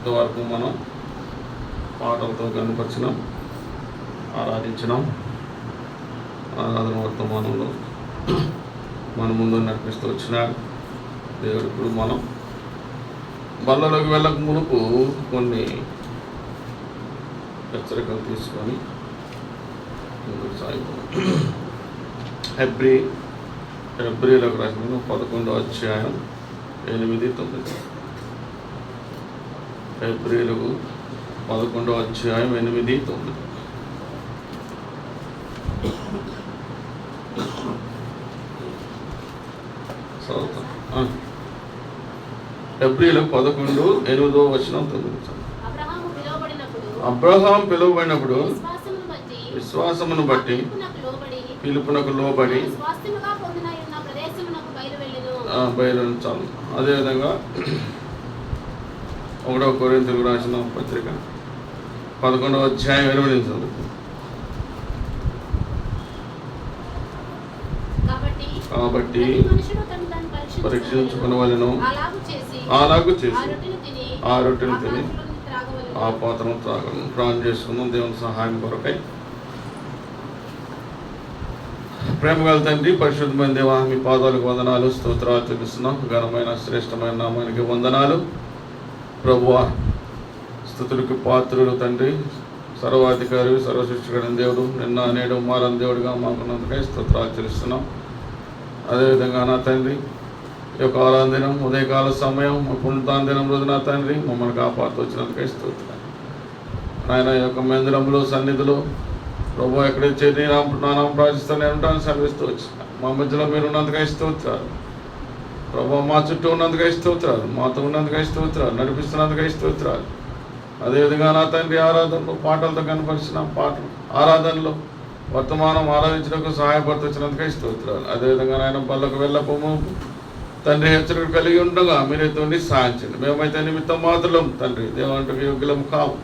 ఇంతవరకు మనం పాటలతో కనపరిచినాం, ఆరాధించినాం. ఆరాధన వర్తమానంలో మన ముందు నడిపిస్తూ వచ్చినాడు దేవుడు. ఇప్పుడు మనం బల్లలోకి వెళ్ళక మునుపు కొన్ని హెచ్చరికలు తీసుకొని ముందుకు సాగిపోతాం. హెబ్రీలకు రాసిన 11వ అధ్యాయం 8-9. హెబ్రీలకు 11వ అధ్యాయం 8-9. హెబ్రీలకు 11:8-9. అబ్రహాము పిలువబడినప్పుడు విశ్వాసమును బట్టి పిలుపునకు లోబడి బయలుచాలు. అదేవిధంగా 1 కొరింథీయులకు రాసిన పత్రిక 11వ అధ్యాయం 20 చదువు. కాబట్టి పరీక్షించుకునవలెను, అలాగూ చేసి ఆ రొట్టెను తిని ఆ పాత్రను త్రాగను. ప్రాణం చేసుకుందాం దేవుని సహాయం కొరకై. ప్రేమ గల తండ్రి, పరిశుద్ధమైన దేవా, మీ పాదాలకు వందనాలు, స్తోత్రాలు తెలుస్తున్నాం. ఘనమైన శ్రేష్టమైన నామానికి వందనాలు ప్రభువా. స్తుతులకు పాత్రులు తండ్రి, సర్వాధికారి, సర్వసృష్టికరణ దేవుడు, నిన్న నేడు మారని దేవుడిగా మాకున్నందుకై స్తోత్రాలు తెలుస్తున్నాం. అదేవిధంగా నా తండ్రి, ఈ యొక్క ఆరాధనం ఉదయకాల సమయం పునరుత్థాన రోజు నా తండ్రి మమ్మల్ని కాపాడుతూ వచ్చినందుకై స్తోత్రాలు. ఆయన యొక్క మందిరంలో సన్నిధిలో ప్రభు ఎక్కడైతే నామం ప్రార్థిస్తాను ఉంటాను సెలవిస్తూ వచ్చిన మా మధ్యలో మీరు ఉన్నందుకై స్తోత్రాలు ప్రభు. మా చుట్టూ ఉన్నందుకై స్తోత్రాలు, మాతో ఉన్నందుకై స్తోత్రాలు, నడిపిస్తున్నందుకై స్తోత్రాలు. అదేవిధంగా నా తండ్రి ఆరాధనలో పాటలతో కనపరిచిన పాటలు ఆరాధనలో వర్తమానం ఆరాధించడానికి సహాయపడుతున్నందుకై స్తోత్రాలు. అదేవిధంగా ఆయన బళ్ళకు వెళ్ళకపోము తండ్రి హెచ్చరిక కలిగి ఉండగా మీరైతే ఉండి సాధించండి. మేమైతే నిమిత్తం మాత్రం తండ్రి దేవానికి యోగ్యులం కావు.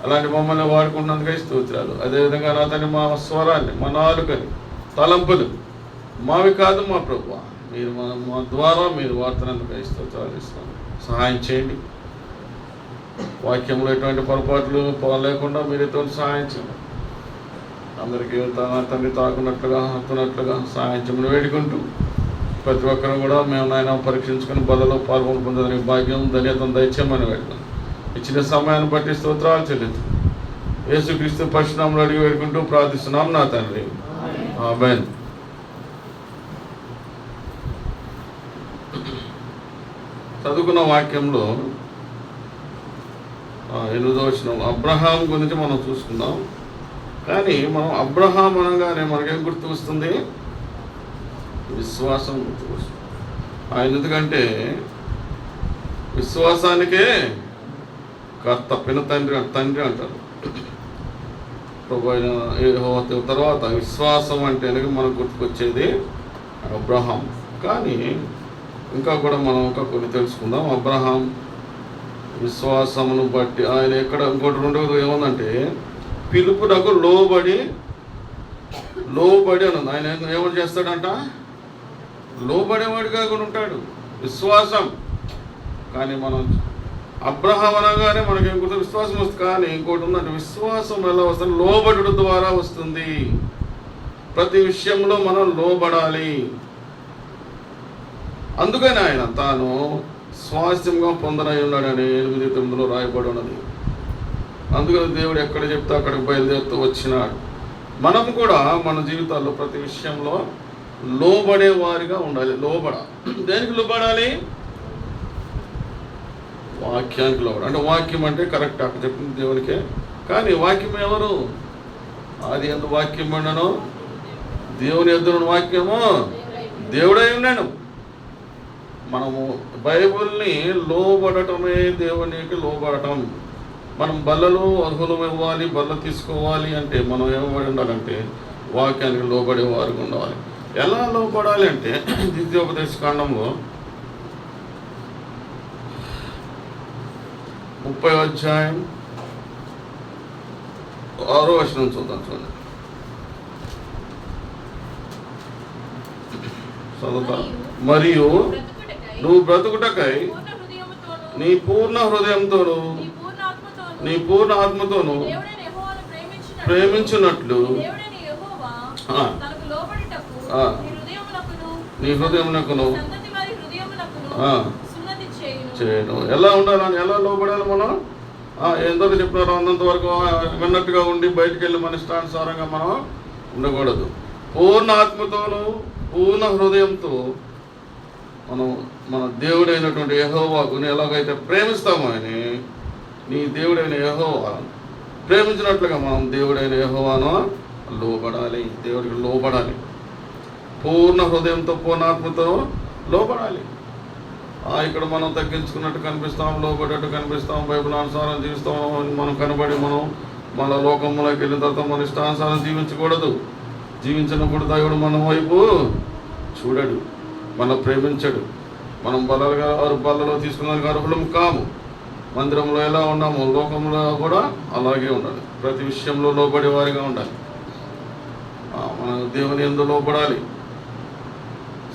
అలాంటి మమ్మల్ని వాడుకుంటున్నందుకై స్తోత్రాలు. అదేవిధంగా నా తండ్రి మా స్వరాన్ని, మా నాలుకని, తలంపులు మావి కాదు మా ప్రభువా, మీరు మా ద్వారా మీరు వాడుతున్నందుకై స్తోత్రాలు ఇస్తాం. సహాయం చేయండి. వాక్యంలో ఎటువంటి పొరపాట్లు లేకుండా మీరైతే సహాయం చేయండి. అందరికీ తండ్రి తాకున్నట్లుగా హక్కున్నట్లుగా సహాయం చేయమని వేడుకుంటూ ప్రతి ఒక్కరూ కూడా మేము నాయన పరీక్షించుకుని బలలో పాల్గొని పొందడానికి భాగ్యం ధన్యతను దయచేయమని వేడుకుంటాం. ఇచ్చిన సమయాన్ని బట్టి స్తోత్రాలు చెల్లించు. యేసుక్రీస్తు పరిశునామములో అడిగి వేడుకుంటూ ప్రార్థిస్తున్నాం నా తండ్రి, ఆమేన్. చదువుకున్న వాక్యంలో 8వ వచనం అబ్రహాం గురించి మనం చూసుకుందాం. కానీ మనం అబ్రహాం అనగానే మనకేం గుర్తు వస్తుంది? విశ్వాసం గుర్తు వస్తుంది. ఆయన ఎందుకంటే విశ్వాసానికే కర్త, పిన తండ్రి అంటారు ప్రభు. తర్వాత విశ్వాసం అంటే మనకు గుర్తుకొచ్చేది అబ్రహాం. కానీ ఇంకా కూడా మనం ఇంకా కొన్ని తెలుసుకుందాం. అబ్రహాం విశ్వాసమును బట్టి ఆయన ఎక్కడ ఇంకోటి 2 ఏముందంటే పిలుపునకు లోబడి అన్నది. ఆయన ఏమని చేస్తాడంట? లోబడేవాడిగా కూడా ఉంటాడు. విశ్వాసం. కానీ మనం అబ్రహాం అనగానే మనకేం గుర్తు? విశ్వాసం వస్తుంది. కానీ ఇంకోటి ఉందంటే విశ్వాసం ఎలా వస్తుంది? లోబడుడు ద్వారా వస్తుంది. ప్రతి విషయంలో మనం లోబడాలి. అందుకని ఆయన తాను స్వాస్థ్యంగా పొందనై ఉన్నాడని 8:9 రాయబడి ఉన్నది. అందుకని దేవుడు ఎక్కడ చెప్తే అక్కడికి బయలుదేరుతూ వచ్చినాడు. మనం కూడా మన జీవితాల్లో ప్రతి విషయంలో లోబడే వారిగా ఉండాలి. దేనికి లోబడాలి? వాక్యానికి లోబడాలి. అంటే వాక్యం అంటే కరెక్ట్ అక్కడ చెప్పింది దేవునికే. కానీ వాక్యం ఎవరు? ఆది యందు వాక్యం ఉండను, దేవుని ఎదురు వాక్యము దేవుడై ఉన్నాను. మనము బైబిల్ని లోబడటమే దేవునికి లోబడటం. మనం బల్లలో అర్హులం ఇవ్వాలి, బల్ల తీసుకోవాలి అంటే మనం ఏమబడి ఉండాలంటే వాక్యానికి లోబడే వారికి ఉండాలి. ఎలా లోబడాలి అంటే ద్వితీయోపదేశ కాండంలో 30వ అధ్యాయం 6వ వచనం చూద్దాం. చూడండి, చదువుతా. మరియు నువ్వు బ్రతుకుటకై నీ పూర్ణ హృదయంతోను నీ పూర్ణ ఆత్మతోను ప్రేమించున్నట్లు నీ హృదయమునకును చేయను. ఎలా ఉండాలని, ఎలా లోబడాలి మనం? ఎందరో చెప్పినారో అంతంత వరకు విన్నట్టుగా ఉండి బయటికి వెళ్ళి మన ఇష్టానుసారంగా మనం ఉండకూడదు. పూర్ణ ఆత్మతోనూ పూర్ణ హృదయంతో మనం మన దేవుడైనటువంటి యెహోవాను ఎలాగైతే ప్రేమిస్తామో అని, నీ దేవుడైన యెహోవా ప్రేమించినట్లుగా మనం దేవుడైన యెహోవాను లోబడాలి. దేవుడికి లోబడాలి. పూర్ణ హృదయంతో పూర్ణాత్మతో లోబడాలి. ఇక్కడ మనం తగ్గించుకున్నట్టు కనిపిస్తాం, లోబడేట్టు కనిపిస్తాం, బైబిల్ అనుసారం జీవిస్తాం మనం కనబడి మనం మన లోకంలోకి వెళ్ళిన తర్వాత మన ఇష్టానుసారం జీవించకూడదు. జీవించినప్పుడు దేవుడు మన వైపు చూడడు, మనం ప్రేమించడు. మనం బలలో తీసుకున్నానికి అర్హులం కాము. మందిరంలో ఎలా ఉన్నాము, లోకంలో కూడా అలాగే ఉండాలి. ప్రతి విషయంలో లోబడే వారిగా ఉండాలి. మన దేవుని యందు లోబడాలి,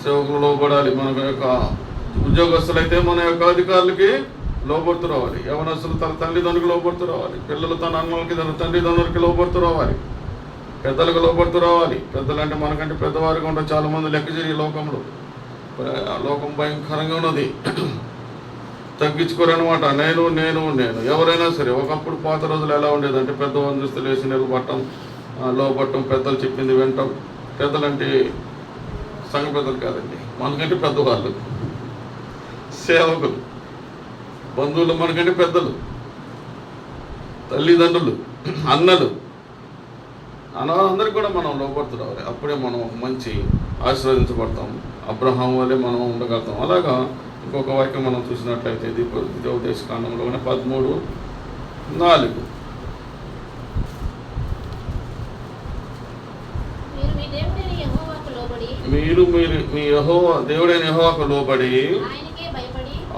సేవకులు లోబడాలి. మన యొక్క ఉద్యోగస్తులైతే మన యొక్క అధికారులకి లోబడుతూ రావాలి. యవనస్తులు తన తల్లిదండ్రులకు లోబడుతూ రావాలి. పిల్లలు తన అన్నలకి తన తల్లిదండ్రులకి లోబడుతూ రావాలి. పెద్దలకు లోబడుతూ రావాలి. పెద్దలు అంటే మనకంటే పెద్దవారిగా ఉంటారు చాలామంది లెక్క చేరి లోకంలో. లోకం భయంకరంగా ఉన్నది. తగ్గించుకోరనమాట. నేను నేను నేను ఎవరైనా సరే. ఒకప్పుడు పాత రోజులు ఎలా ఉండేదంటే పెద్దవాళ్ళని చూస్తే లేచి నిలబట్టం, లోబట్టం, పెద్దలు చెప్పింది వింటాం. పెద్దలంటే సంఘ పెద్దలు కాదండి, మనకంటే పెద్దవాళ్ళు, సేవకులు, బంధువులు, మనకంటే పెద్దలు, తల్లిదండ్రులు, అన్నలు, అందరికి కూడా మనం లోపడుతూ రావాలి. అప్పుడే మనం మంచి ఆశీర్వదించబడతాం. అబ్రహాం వల్లే మనం ఉండగలుగుతాం. అలాగా ఇంకొక వాక్యం మనం చూసినట్లయితే ద్వితీయోపదేశకాండంలోనే 13:4 మీరు మీ యెహోవా దేవుడైన యెహోవాకు లోబడి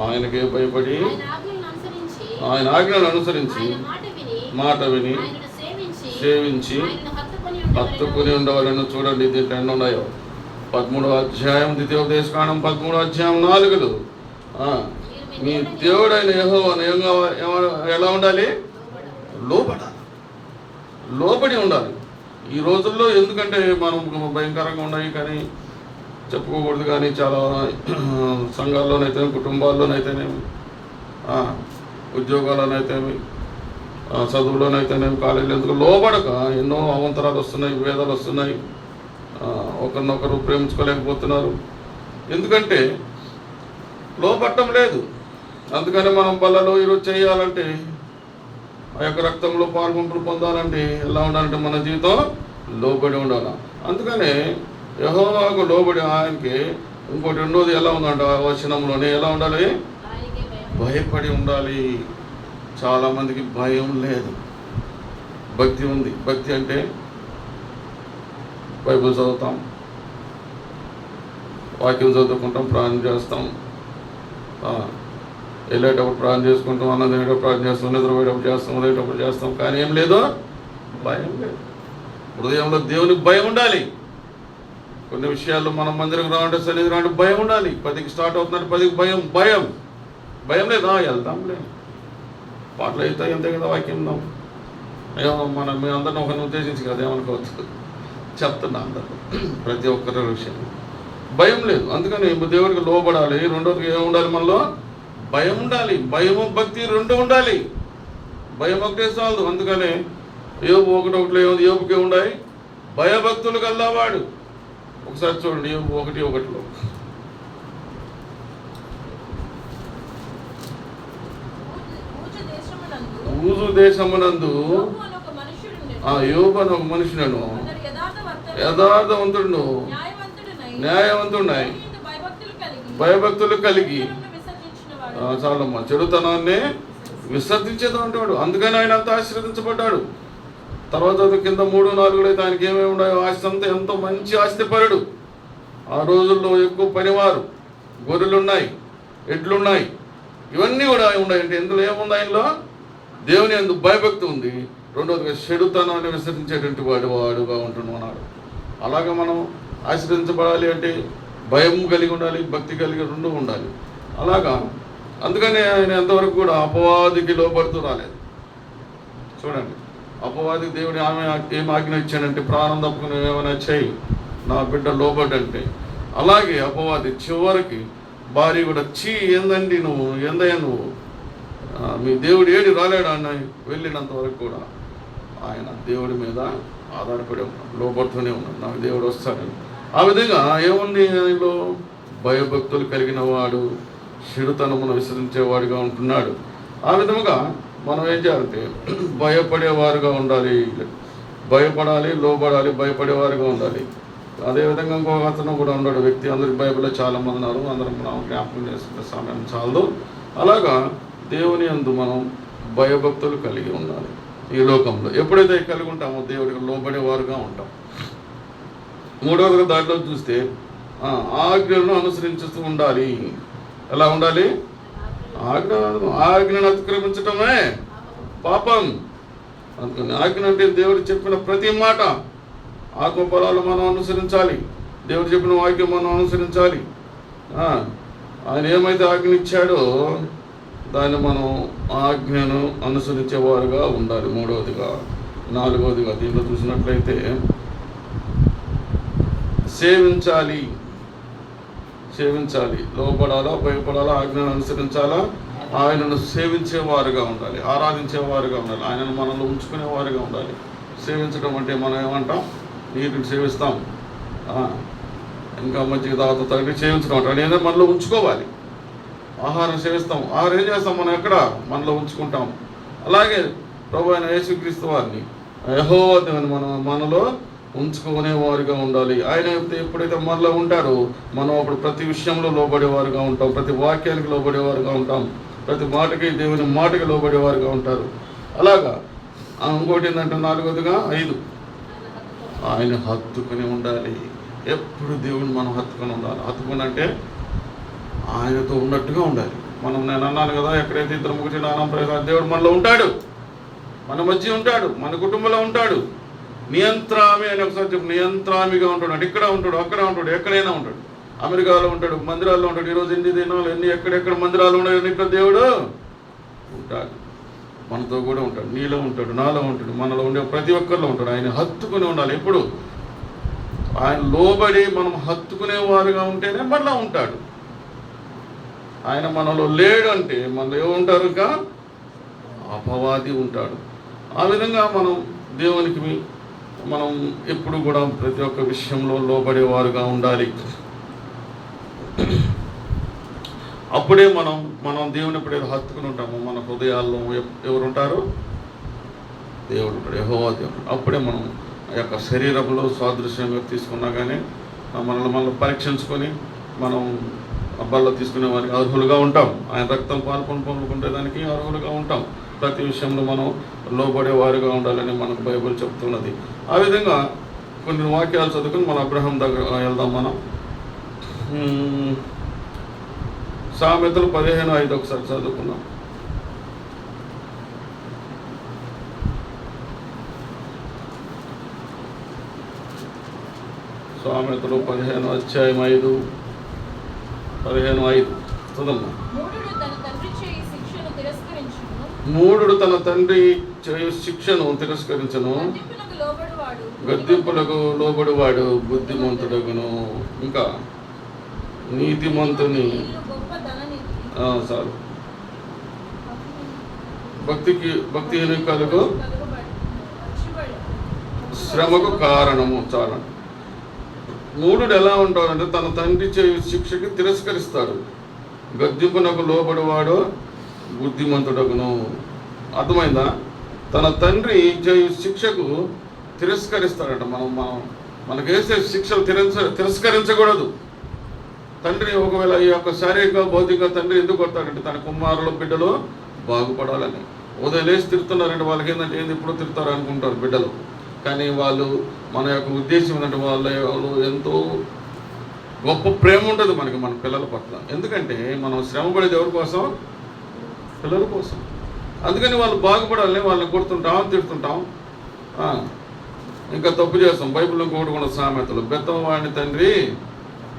ఆయనకే భయపడి ఆయన ఆజ్ఞలను అనుసరించి మాట విని సేవించి హత్తుకుని ఉండవాలని. చూడండి దీంట్లో ఎన్ని ఉన్నాయో. 13వ అధ్యాయం ద్వితీయోపదేశకాండం 13వ అధ్యాయం 4. మీ దేవుడైన యెహోవాను ఎలా ఉండాలి? లోబడాలి, లోబడి ఉండాలి. ఈ రోజుల్లో ఎందుకంటే మనం భయంకరంగా ఉన్నాయి కానీ చెప్పుకోకూడదు. కానీ చాలా సంఘాల్లోనైతే, కుటుంబాల్లోనైతేనేమి, ఉద్యోగాల్లోనైతేమి, చదువులోనైతేనేమి, కాలేజీలో ఎందుకు లోబడక ఎన్నో అవంతరాలు వస్తున్నాయి, విభేదాలు వస్తున్నాయి. ఒకరినొకరు ప్రేమించుకోలేకపోతున్నారు. ఎందుకంటే లోబట్టం లేదు. అందుకని మనం బలలో ఈరోజు చేయాలంటే, ఆ యొక్క రక్తంలో పాల్గొంపులు పొందాలంటే ఎలా ఉండాలంటే మన జీవితం లోబడి ఉండాలి. అందుకనే యెహోవాకు లోబడి ఆయనకి. ఇంకోటి రెండోది ఎలా ఉందంట వచనంలోనే ఎలా ఉండాలి? భయపడి ఉండాలి. చాలామందికి భయం లేదు, భక్తి ఉంది. భక్తి అంటే బైబిల్ చదువుతాం, వాక్యం చదువుకుంటాం, ప్రార్థన చేస్తాం, వెళ్ళేటప్పుడు ప్రార్థన చేసుకుంటాం, అన్నం తినేటప్పుడు ప్రార్థన చేస్తాం, నిద్రపోయేటప్పుడు చేస్తాం, ఉదయేటప్పుడు చేస్తాం. కానీ ఏం లేదు? భయం లేదు. హృదయంలో దేవునికి భయం ఉండాలి. కొన్ని విషయాల్లో మనం మందిరం రావంటే సన్నిధి రావంటే భయం ఉండాలి. 10కి స్టార్ట్ అవుతుందంటే 10కి భయం భయం భయం లేదు. వెళ్తాంలే, పాటలు అవుతాయి అంతే కదా, వాక్యం ఉన్నాం. ఏమో మేము అందరిని ఒకరిని ఉద్దేశించి కదా ఏమనుకోవచ్చు, చెప్తున్నా అందరూ ప్రతి ఒక్కరి విషయం. భయం లేదు. అందుకని దేవుడికి లోబడాలి. రెండోది ఏమి ఉండాలి? మనలో భయం ఉండాలి. భయము భక్తి రెండు ఉండాలి. భయం ఒకటే చాలదు. అందుకనే యోబు 1:1 ఏముంది? యోబుకి ఉండాలి భయభక్తులు గల్లవాడు. ఒకసారి చూడండి యోబు 1:1. ఊజు దేశమునందు యోబు అని ఒక మనుషులను యథార్థవంతుడును న్యాయవంతుడునై భయభక్తులు కలిగి చాలమ్మా చెడుతనాన్ని విసర్జించేదంటాడు. అందుకని ఆయన అంత ఆశీర్వదించబడ్డాడు. తర్వాత కింద 3-4 అయితే ఆయనకి ఏమేమి ఉన్నాయో ఆస్తి అంతా ఎంతో మంచి ఆస్తిపరుడు. ఆ రోజుల్లో ఎక్కువ పనివారు, గొర్రెలున్నాయి, ఎడ్లున్నాయి, ఇవన్నీ కూడా ఉన్నాయి. అంటే ఇందులో ఏముంది? ఆయనలో దేవుని యందు భయభక్తి ఉంది. రెండోదిగా చెడుతనాన్ని విసరించేటువంటి వాడుగా ఉంటున్నాడు. అలాగే మనం ఆశీర్వదించబడాలి అంటే భయం కలిగి ఉండాలి, భక్తి కలిగి రెండు ఉండాలి. అలాగా అందుకని ఆయన ఎంతవరకు కూడా అపవాదికి లోబడుతూ రాలేదు. చూడండి, అపవాది దేవుడు ఆమె ఏం ఆజ్ఞ ఇచ్చాడంటే ప్రాణం తప్పుకుని ఏమైనా చేయి, నా బిడ్డ లోబడంటే. అలాగే అపవాది చివరికి భార్య కూడా ఏందండి నువ్వు, ఏందయ్యా నువ్వు, మీ దేవుడు ఏడి రాలేడా అన్న వెళ్ళినంత వరకు కూడా ఆయన దేవుడి మీద ఆధారపడి ఉన్నాడు, లోబడుతూనే ఉన్నాడు, నాకు దేవుడు వస్తాడని. ఆ విధంగా ఏముంది, ఆయనలో భయభక్తులు కలిగిన వాడు చెడుతనమును విసరించేవాడుగా ఉంటున్నాడు. ఆ విధముగా మనం ఏం చేయాలంటే భయపడేవారుగా ఉండాలి, భయపడాలి, లోబడాలి, భయపడేవారుగా ఉండాలి. అదేవిధంగా ఇంకొక అతను కూడా ఉన్నాడు వ్యక్తి, అందరికి బైబిల్లో చాలామంది ఉన్నారు, అందరం మనం జ్ఞాపకం చేసుకునే సమయం చాలదు. అలాగా దేవుని యందు మనం భయభక్తులు కలిగి ఉండాలి. ఈ లోకంలో ఎప్పుడైతే కలిగి ఉంటామో దేవుడికి లోబడేవారుగా ఉంటాం. మూడవదిగా దాంట్లో చూస్తే ఆజ్ఞలను అనుసరిస్తూ ఉండాలి. ఎలా ఉండాలి? ఆజ్ఞను అతిక్రమించటమే పాపం. అందుకని ఆజ్ఞ అంటే దేవుడు చెప్పిన ప్రతి మాట, ఆత్మఫలాలు మనం అనుసరించాలి, దేవుడు చెప్పిన వాక్యం మనం అనుసరించాలి. ఆయన ఏమైతే ఆజ్ఞ ఇచ్చాడో దాన్ని మనం ఆజ్ఞను అనుసరించేవారుగా ఉండాలి. మూడవదిగా. నాలుగవదిగా దీంట్లో చూసినట్లయితే సేవించాలి, లోబడాలా, భయపడాలా, ఆజ్ఞను అనుసరించాలా, ఆయనను సేవించేవారుగా ఉండాలి, ఆరాధించేవారుగా ఉండాలి, ఆయనను మనలో ఉంచుకునేవారుగా ఉండాలి. సేవించడం అంటే మనం ఏమంటాం, నీటిని సేవిస్తాం, ఇంకా మంచిగా తాగుతూ తగ్గి సేవించడం అంటాం. ఏదైనా మనలో ఉంచుకోవాలి. ఆహారం సేవిస్తాం, ఆహారం ఏం చేస్తాం, మనం ఎక్కడ మనలో ఉంచుకుంటాం. అలాగే ప్రభు అయిన యేసుక్రీస్తు వారిని, యెహోవా దేవుని మనలో ఉంచుకునేవారుగా ఉండాలి. ఆయన ఎప్పుడైతే మనలో ఉంటారో మనం అప్పుడు ప్రతి విషయంలో లోబడేవారుగా ఉంటాం, ప్రతి వాక్యానికి లోబడేవారుగా ఉంటాం, ప్రతి మాటకి దేవుని మాటకి లోబడేవారుగా ఉంటారు. అలాగా ఇంకోటి ఏంటంటే నాలుగవదిగా 5 ఆయన హత్తుకుని ఉండాలి. ఎప్పుడు దేవుని మనం హత్తుకొని ఉండాలి. హత్తుకుని అంటే ఆయనతో ఉన్నట్టుగా ఉండాలి. నేను అన్నాను కదా, ఎక్కడైతే ఇద్దరు ముగ్గురు నానా ప్రయత్నం దేవుడు మనలో ఉంటాడు, మన మధ్య ఉంటాడు, మన కుటుంబంలో ఉంటాడు. నియంత్రామి అని ఒకసారి చెప్పు, నియంత్రామిగా ఉంటాడు. అంటే ఇక్కడ ఉంటాడు, అక్కడ ఉంటాడు, ఎక్కడైనా ఉంటాడు. అమెరికాలో ఉంటాడు, మందిరాల్లో ఉంటాడు. ఈరోజు ఎన్ని దినాలు ఎక్కడెక్కడ మందిరాలు ఉన్నాయో ఇక్కడ దేవుడు ఉంటాడు, మనతో కూడా ఉంటాడు, నీలో ఉంటాడు, నాలో ఉంటాడు, మనలో ఉండే ప్రతి ఒక్కరిలో ఉంటాడు. ఆయన హత్తుకుని ఉండాలి. ఎప్పుడు ఆయన లోబడి మనం హత్తుకునేవారుగా ఉంటేనే మనలో ఉంటాడు. ఆయన మనలో లేడు అంటే మనలో ఏముంటారు, ఇంకా అపవాది ఉంటాడు. ఆ విధంగా మనం దేవునికి మనం ఎప్పుడు కూడా ప్రతి ఒక్క విషయంలో లోబడేవారుగా ఉండాలి. అప్పుడే మనం దేవుని ఎప్పుడైతే హత్తుకుని ఉంటామో మన హృదయాల్లో ఎవరుంటారు, దేవుడు ఉంటాడు, యెహోవా దేవుడు. అప్పుడే మనం ఆ యొక్క శరీరంలో సాదృశ్యంగా తీసుకున్నా కానీ మనల్ని పరీక్షించుకొని మనం బల్ల తీసుకునే వారికి అర్హులుగా ఉంటాం. ఆయన రక్తం పొందుకుంటే దానికి అర్హులుగా ఉంటాం. ప్రతి విషయంలో మనం లోబడేవారుగా ఉండాలని మనకు బైబిల్ చెప్తున్నది. ఆ విధంగా కొన్ని వాక్యాలు చదువుకుని మన అబ్రహాం దగ్గర వెళ్దాం. మనం సామెతలు 15:5 ఒకసారి చదువుకున్నాం. సామెతలు 15:5 చదమ్మా. మూఢుడు తన తండ్రి చేయు శిక్షను తిరస్కరించను, గద్దింపులకు లోబడువాడు బుద్ధిమంతుడగును. ఇంకా నీతిమంతుని చాలు భక్తిహీన కలుగు శ్రమకు కారణము. చాలా మూఢుడు ఎలా ఉంటాడంటే తన తండ్రి చేయు శిక్షకి తిరస్కరిస్తాడు, గద్దింపునకు లోబడువాడు బుద్ధిమంతుడగును. అర్థమైందా? తన తండ్రి చేయు శిక్షకు తిరస్కరిస్తాడట. మనకేసే శిక్షలు తిరస్కరించకూడదు. తండ్రి ఒకవేళ ఈ యొక్క శారీరక భౌతిక తండ్రి ఎందుకు కొడతాడంటే తన కుమారుల బిడ్డలు బాగుపడాలని. ఉదయం లేచి తిరుగుతున్నారంటే వాళ్ళకి ఏంటంటే ఎప్పుడు తిరుగుతారు అనుకుంటారు బిడ్డలు. కానీ వాళ్ళు మన యొక్క ఉద్దేశం ఏంటంటే వాళ్ళు ఎంతో గొప్ప ప్రేమ ఉంటుంది మనకి మన పిల్లల పట్ల. ఎందుకంటే మనం శ్రమపడేది ఎవరి కోసం? పిల్లల కోసం. అందుకని వాళ్ళు బాగుపడాలని వాళ్ళని కొడుతుంటాం, తిడుతుంటాం, ఇంకా తప్పు చేస్తాం. బైబిల్లో ఇంకొకటి కూడా సామెతలు, బెత్తం వాడిని తండ్రి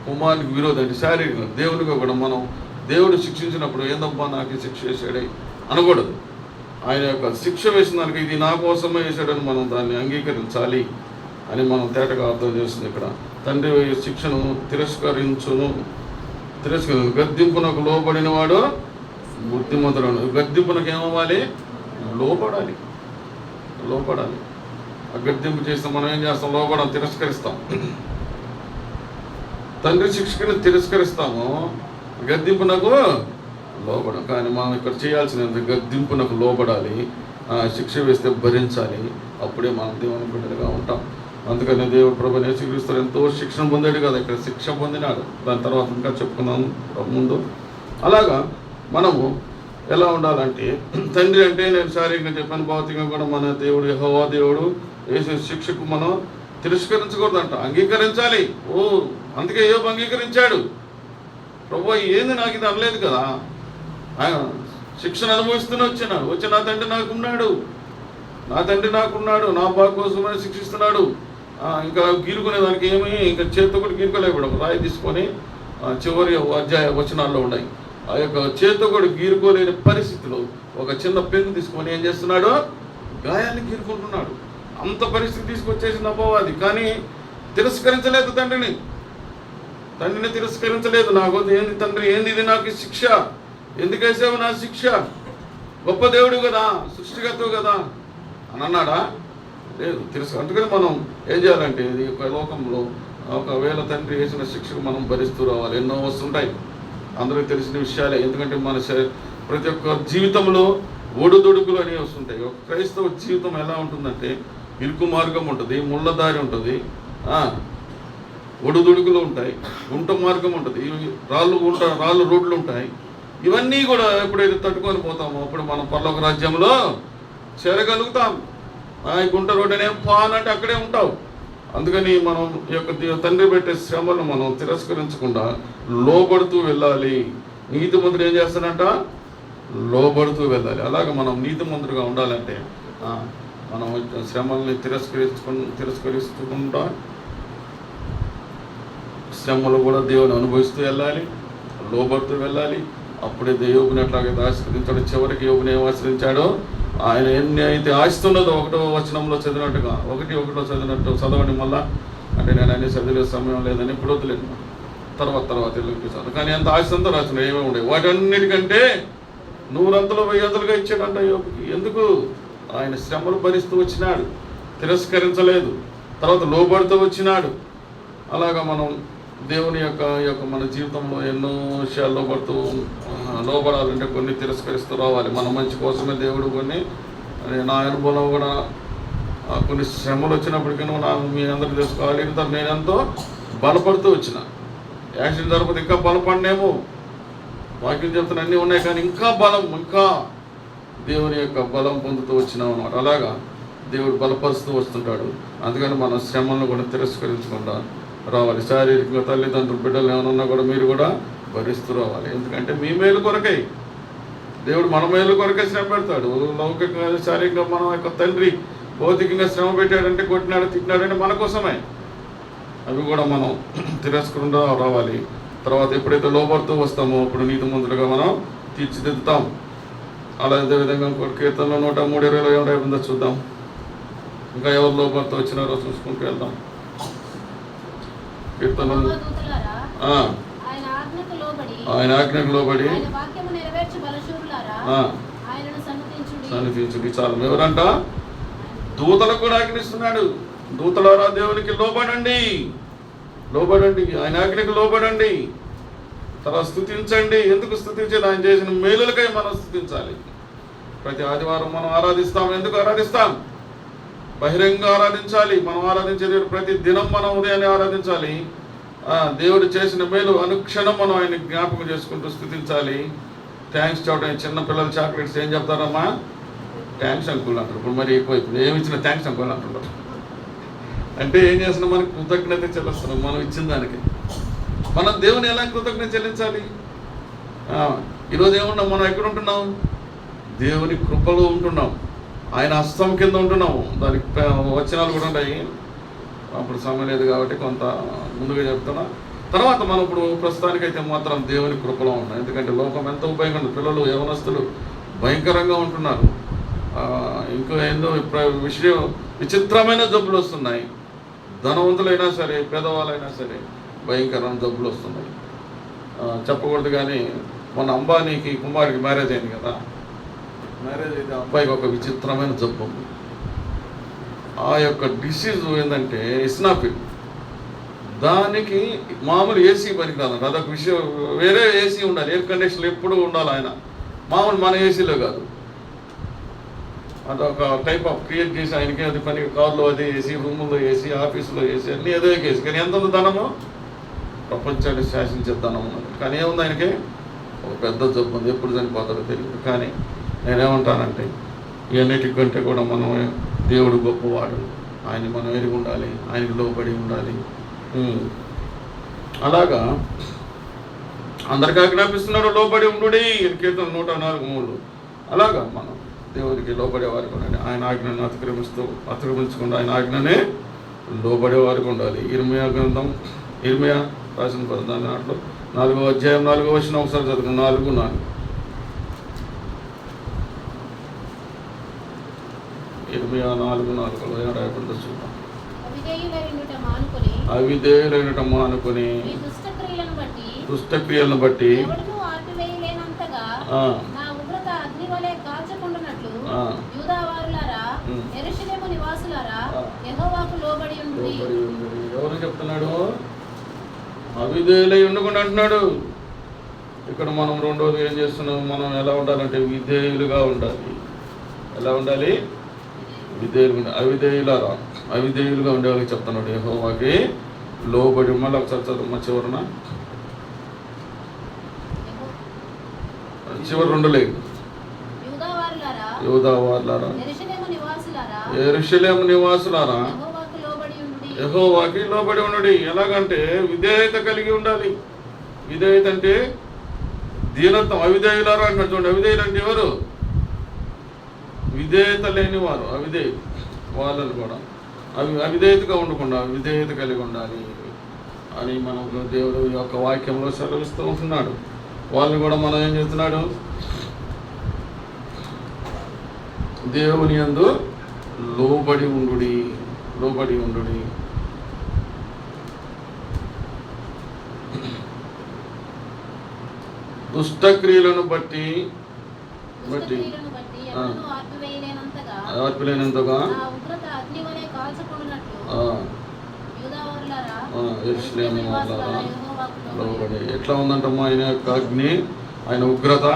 కుమారునికి విరోధం అంటే శారీరకంగా. దేవునికి కూడా మనం దేవుడు శిక్షించినప్పుడు ఏందబ్బా నాకు శిక్ష చేసాడే అనకూడదు. ఆయన యొక్క శిక్ష వేసిన దానికి ఇది నా కోసమే వేసాడని మనం దాన్ని అంగీకరించాలి అని మనం తేటగా అర్థం చేస్తుంది. ఇక్కడ తండ్రి శిక్షను తిరస్కరించును, గద్దింపునకు లోబడిన వాడు బుద్ధిమంతుడు. గద్దింపునకు ఏమవ్వాలి? లోపడాలి. ఆ గద్దింపు చేస్తే మనం ఏం చేస్తాం? లోపడం, తిరస్కరిస్తాం. తండ్రి శిక్షను తిరస్కరిస్తాము, గద్దింపునకు లోపడం. కానీ మనం ఇక్కడ చేయాల్సినంత గద్దింపునకు లోపడాలి, శిక్ష వేస్తే భరించాలి. అప్పుడే మనం దేవుని బిడ్డలుగా ఉంటాం. అందుకని దేవుడు ప్రభువుని యేసుక్రీస్తు ఎంతో శిక్షణ పొందాడు కదా, ఇక్కడ శిక్ష పొందినాడు. దాని తర్వాత ఇంకా చెప్పుకున్నాము ముందు. అలాగా మనము ఎలా ఉండాలంటే, తండ్రి అంటే నేను శారీరకంగా చెప్పాను, భౌతికంగా కూడా మన దేవుడు యెహోవా దేవుడు వేసే శిక్షకు మనం తిరస్కరించకూడదంట, అంగీకరించాలి. అందుకే యోబు అంగీకరించాడు. ప్రభువా ఏంది నాకు ఇది అనలేదు కదా, శిక్షణ అనుభవిస్తూనే వచ్చి నా తండ్రి నాకున్నాడు, నా బాగు కోసమే శిక్షిస్తున్నాడు. ఇంకా గీరుకునేదానికి ఏమి, ఇంకా చేతితో కూడా గీరుకోలేకపోయాడు. ఒక రాయి తీసుకొని చివరి అధ్యాయ వచనాల్లో ఉన్నాయి. ఆ యొక్క చేతితో కూడా గీరుకోలేని పరిస్థితిలో ఒక చిన్న పెన్ను తీసుకొని ఏం చేస్తున్నాడు? గాయాన్ని గీరుకుంటున్నాడు. అంత పరిస్థితి తీసుకొచ్చేసింది అపవాది. కానీ తిరస్కరించలేదు తండ్రిని తిరస్కరించలేదు. నాకు ఏంది తండ్రి, ఏంది ఇది నాకు శిక్ష, ఎందుకు వేసావు నా శిక్ష, గొప్ప దేవుడు కదా, సృష్టికర్తవు కదా అని అన్నాడా? లేదు, అందుకని మనం ఏం చేయాలంటే, ఈ యొక్క లోకంలో ఒకవేళ తండ్రి వేసిన శిక్షకు మనం భరిస్తూ రావాలి. ఎన్నో వస్తుంటాయి, అందరికీ తెలిసిన విషయాలే. ఎందుకంటే మన ప్రతి ఒక్క జీవితంలో ఒడుదొడుకులు అనేవి వస్తుంటాయి. ఒక క్రైస్తవ జీవితం ఎలా ఉంటుందంటే, ఇరుకు మార్గం ఉంటుంది, ముళ్ళదారి ఉంటుంది, ఒడుదొడుకులు ఉంటాయి, గుంట మార్గం ఉంటుంది, రాళ్ళు రోడ్లు ఉంటాయి. ఇవన్నీ కూడా ఎప్పుడైతే తట్టుకొని పోతామో అప్పుడు మనం పరలోక రాజ్యంలో చేరగలుగుతాం. ఈ గుంట రోడ్డు అనేం పానంటే అక్కడే ఉంటావు. అందుకని మనం ఈ యొక్క తండ్రి పెట్టే శ్రమను మనం తిరస్కరించకుండా లోబడుతూ వెళ్ళాలి. నీతిమంతుడు ఏం చేస్తాడంట? లోబడుతూ వెళ్ళాలి. అలాగే మనం నీతిమంతుడుగా ఉండాలంటే మనం శ్రమల్ని తిరస్కరిస్తూ శ్రమలు కూడా దేవుని అనుభవిస్తూ వెళ్ళాలి, లోబడుతూ వెళ్ళాలి. అప్పుడే యోబుని ఎట్లాగైతే ఆశీర్వదించాడు, చివరికి యోబుని ఏం ఆశ్రయించాడో, ఆయన ఎన్ని అయితే ఆశిస్తున్నదో 1వ వచనంలో చదివినట్టుగా, 1:1 చదివినట్టు చదవండి మళ్ళా. అంటే నేను అన్ని చదివే సమయం లేదని ఇప్పుడు వద్దులేదు, తర్వాత వెళ్ళిపోతాను. కానీ ఎంత ఆశంతో రాసిన ఏమేమి ఉండేవి, వాటన్నిటికంటే 100 1000 ఇచ్చాడంట యోబుకి. ఎందుకు? ఆయన శ్రమలు భరిస్తూ వచ్చినాడు, తిరస్కరించలేదు, తర్వాత లోబడుతూ వచ్చినాడు. అలాగా మనం దేవుని యొక్క మన జీవితంలో ఎన్నో విషయాల్లో లోబడాలంటే కొన్ని తిరస్కరిస్తూ రావాలి. మన మంచి కోసమే దేవుడు కొన్ని, నా అనుభవంలో కూడా కొన్ని శ్రమలు వచ్చినప్పటికీ మీ అందరికీ తెలుసుకోవాలి, నేను ఎంతో బలపడుతూ వచ్చిన. యాక్సిడెంట్ జరగకపోతే ఇంకా బలపడినేమో, వాక్యం చెప్తున్న అన్నీ ఉన్నాయి, కానీ ఇంకా దేవుని యొక్క బలం పొందుతూ వచ్చినాం అన్నమాట. అలాగా దేవుడు బలపరుస్తూ వస్తుంటాడు. అందుకని మన శ్రమలను కూడా తిరస్కరించకుండా రావాలి. శారీరకంగా తల్లిదండ్రులు బిడ్డలు ఏమన్నా కూడా మీరు కూడా భరిస్తూ రావాలి. ఎందుకంటే మీ మేలు కొరకై దేవుడు మన మేలు కొరకే శ్రమ పెడతాడు. లౌకికంగా శారీరకంగా మనం యొక్క తండ్రి భౌతికంగా శ్రమ పెట్టాడంటే, కొట్టినాడు తిట్టినాడంటే మన కోసమే. అవి కూడా మనం తిరస్కకుండా రావాలి. తర్వాత ఎప్పుడైతే లోబడుతూ వస్తామో అప్పుడు నీతిమంతులుగా మనం తీర్చిదిద్దుతాం. అలా అదేవిధంగా కీర్తనలో 103:20 ఏం రాయిందో చూద్దాం. ఇంకా ఎవరు లోబడుతూ వచ్చినారో చూసుకుంటూ వెళ్దాం. కీర్తనలు ఆయన ఆజ్ఞకు లోబడి సన్నిధించుడి. చాలు. ఎవరంట? దూతలకు కూడా ఆజ్ఞిస్తున్నాడు. దూతలారా దేవునికి లోబడండి, ఆయన ఆజ్ఞకు లోబడండి, తర్వాత స్తుతించండి. ఎందుకు స్తుతించేది? ఆయన చేసిన మేలులకై మనం స్తుతించాలి. ప్రతి ఆదివారం మనం ఆరాధిస్తాం. ఎందుకు ఆరాధిస్తాం? బహిరంగ ఆరాధించాలి. మనం ఆరాధించే దేవుడు ప్రతి దినం మనం ఉదయాన్నే ఆరాధించాలి. దేవుడు చేసిన మేలు అనుక్షణం మనం ఆయన జ్ఞాపకం చేసుకుంటూ స్తుతించాలి. థ్యాంక్స్ చెప్పడం. చిన్న పిల్లలు చాక్లెట్స్ ఏం చెప్తారమ్మా? థ్యాంక్స్ అంకుల్ అంటారు. ఇప్పుడు మరి ఎక్కువైపోయింది, ఏమి ఇచ్చిన థ్యాంక్స్ అంకుల్ అంటుంటారు. అంటే ఏం చేస్తున్నాం? మనకి కృతజ్ఞత చెల్లిస్తున్నాం మనం ఇచ్చిన దానికి. మనం దేవుని ఎలా కృతజ్ఞత చెల్లించాలి? ఈరోజు ఏమున్నాం? మనం ఎక్కడ ఉంటున్నాం? దేవుని కృపలో ఉంటున్నాం, ఆయన హస్తం కింద ఉంటున్నాము. దానికి వచనాలు కూడా ఉన్నాయి, అప్పుడు సమయం లేదు కాబట్టి కొంత ముందుగా చెప్తున్నా. తర్వాత మనం ఇప్పుడు ప్రస్తుతానికైతే మాత్రం దేవుని కృపలో ఉన్నాం. ఎందుకంటే లోకం ఎంతో భయంకరంగా, పిల్లలు యవనస్తులు భయంకరంగా ఉంటున్నారు. ఇంకో ఎన్నో విషయం విచిత్రమైన జబ్బులు వస్తున్నాయి. ధనవంతులైనా సరే పేదవాళ్ళైనా సరే భయంకరమైన జబ్బులు వస్తున్నాయి. చెప్పకూడదు కానీ మొన్న అంబానీకి కుమారుడికి మ్యారేజ్ అయింది కదా. మ్యారేజ్ అయితే అబ్బాయికి ఒక విచిత్రమైన జబ్బు ఉంది. ఆ యొక్క డిసీజ్ ఏంటంటే ఇస్నాఫిల్. దానికి మామూలు ఏసీ పనికిరాదంట. అదొక విషయం. వేరే ఏసీ ఉండాలి, ఎయిర్ కండిషన్లు ఎప్పుడు ఉండాలి. ఆయన మామూలు మన ఏసీలో కాదు. అదొక టైప్ ఆఫ్ క్రియేట్ చేసి ఆయనకి అది పని. కార్లో అది ఏసీ, రూముల్లో ఏసీ, ఆఫీసులో ఏసీ, అన్నీ ఏదో ఏసీ. కానీ ఎంత ఉంది ధనము? ప్రపంచాన్ని శాసించే ధనం ఉన్నది. కానీ ఏముంది ఆయనకి? ఒక పెద్ద జబ్బు ఉంది. ఎప్పుడు చనిపోతాడో తెలియదు. కానీ నేనేమంటానంటే ఇవన్నిటికంటే కూడా మనం దేవుడు గొప్పవాడు, ఆయన మనం ఎరిగి ఉండాలి, ఆయనకి లోబడి ఉండాలి. అలాగా అందరికీ ఆజ్ఞాపిస్తున్నాడు, లోబడి ఉండుడి. కీర్తన 104:3. అలాగా మనం దేవుడికి లోబడేవారికి ఉండాలి. ఆయన ఆజ్ఞను అతిక్రమించకుండా ఆయన ఆజ్ఞనే లోబడేవారికి ఉండాలి. ఇర్మియా గ్రంథం, ఇర్మియా రాసిన దాంట్లో 4వ అధ్యాయం 4వ వచనం ఒకసారి చదువు. 4:4 ఇర్మియా 4:4 రాయకుండా చూద్దాం. అవిధేయులైనట మానుకొని దుష్టక్రియలను బట్టి ఎవరు చెప్తున్నాడు? అవిధేయులై ఉండకుండా అంటున్నాడు. ఇక్కడ మనం రెండోది ఏం చేస్తున్నాం? మనం ఎలా ఉండాలంటే విధేయులుగా ఉండాలి. ఎలా ఉండాలి? విధేయులారా, అవిధేయులుగా ఉండేవాళ్ళకి చెప్తున్నాడు. యెహోవాకి లోబడి. మళ్ళీ ఒకసారి చదువు చివరన, చివరి 2 లేదు. యూదావారులారా, యెరూషలేము నివాసులారా, యెహోవాకి లోబడి ఉండండి. ఎలాగంటే విధేయత కలిగి ఉండాలి. విధేయత అంటే దీనత్వం. అవిధేయులారా అంటున్నాడు చూడండి. అవిధేయులు అంటే ఎవరు? విధేయత లేని వారు, అవిధేయులు. వాళ్ళని కూడా అవిధేయతగా ఉండకుండా విధేయత కలిగి ఉండాలి అని మనకు దేవుడు యొక్క వాక్యంలో సెలవిస్తూ ఉంటున్నాడు. వాళ్ళని కూడా మనం ఏం చేస్తున్నాడు? దేవుని యందు లోబడి ఉండుడి, లోబడి ఉండుడి. దుష్టక్రియలను బట్టి ఆర్పిలేనంతగా యెరూషలేము లోబడి. ఎట్లా ఉందంటమ్మా ఆయన యొక్క అగ్ని, ఆయన ఉగ్రత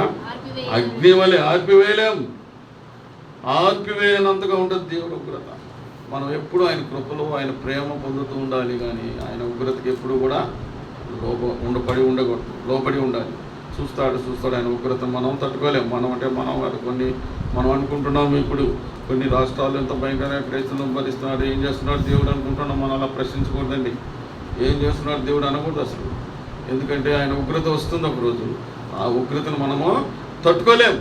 అగ్ని వలె ఆర్పివేయనంతగా ఉంటుంది దేవుడు ఉగ్రత. మనం ఎప్పుడు ఆయన కృపలో ఆయన ప్రేమ పొందుతూ ఉండాలి. కానీ ఆయన ఉగ్రతకి ఎప్పుడు కూడా లోబడి ఉండాలి. చూస్తాడు ఆయన ఉగ్రత మనం తట్టుకోలేము. మనం అనుకుంటున్నాము ఇప్పుడు కొన్ని రాష్ట్రాలు ఎంత భయంకరంగా క్రైస్తవులను భరిస్తున్నాడు, ఏం చేస్తున్నాడు దేవుడు అనుకుంటున్నాం. మనం అలా ప్రశ్నించకూడదండి. ఏం చేస్తున్నాడు దేవుడు అనకూడదు అసలు. ఎందుకంటే ఆయన ఉగ్రత వస్తుంది ఒకరోజు. ఆ ఉగ్రతను మనము తట్టుకోలేము.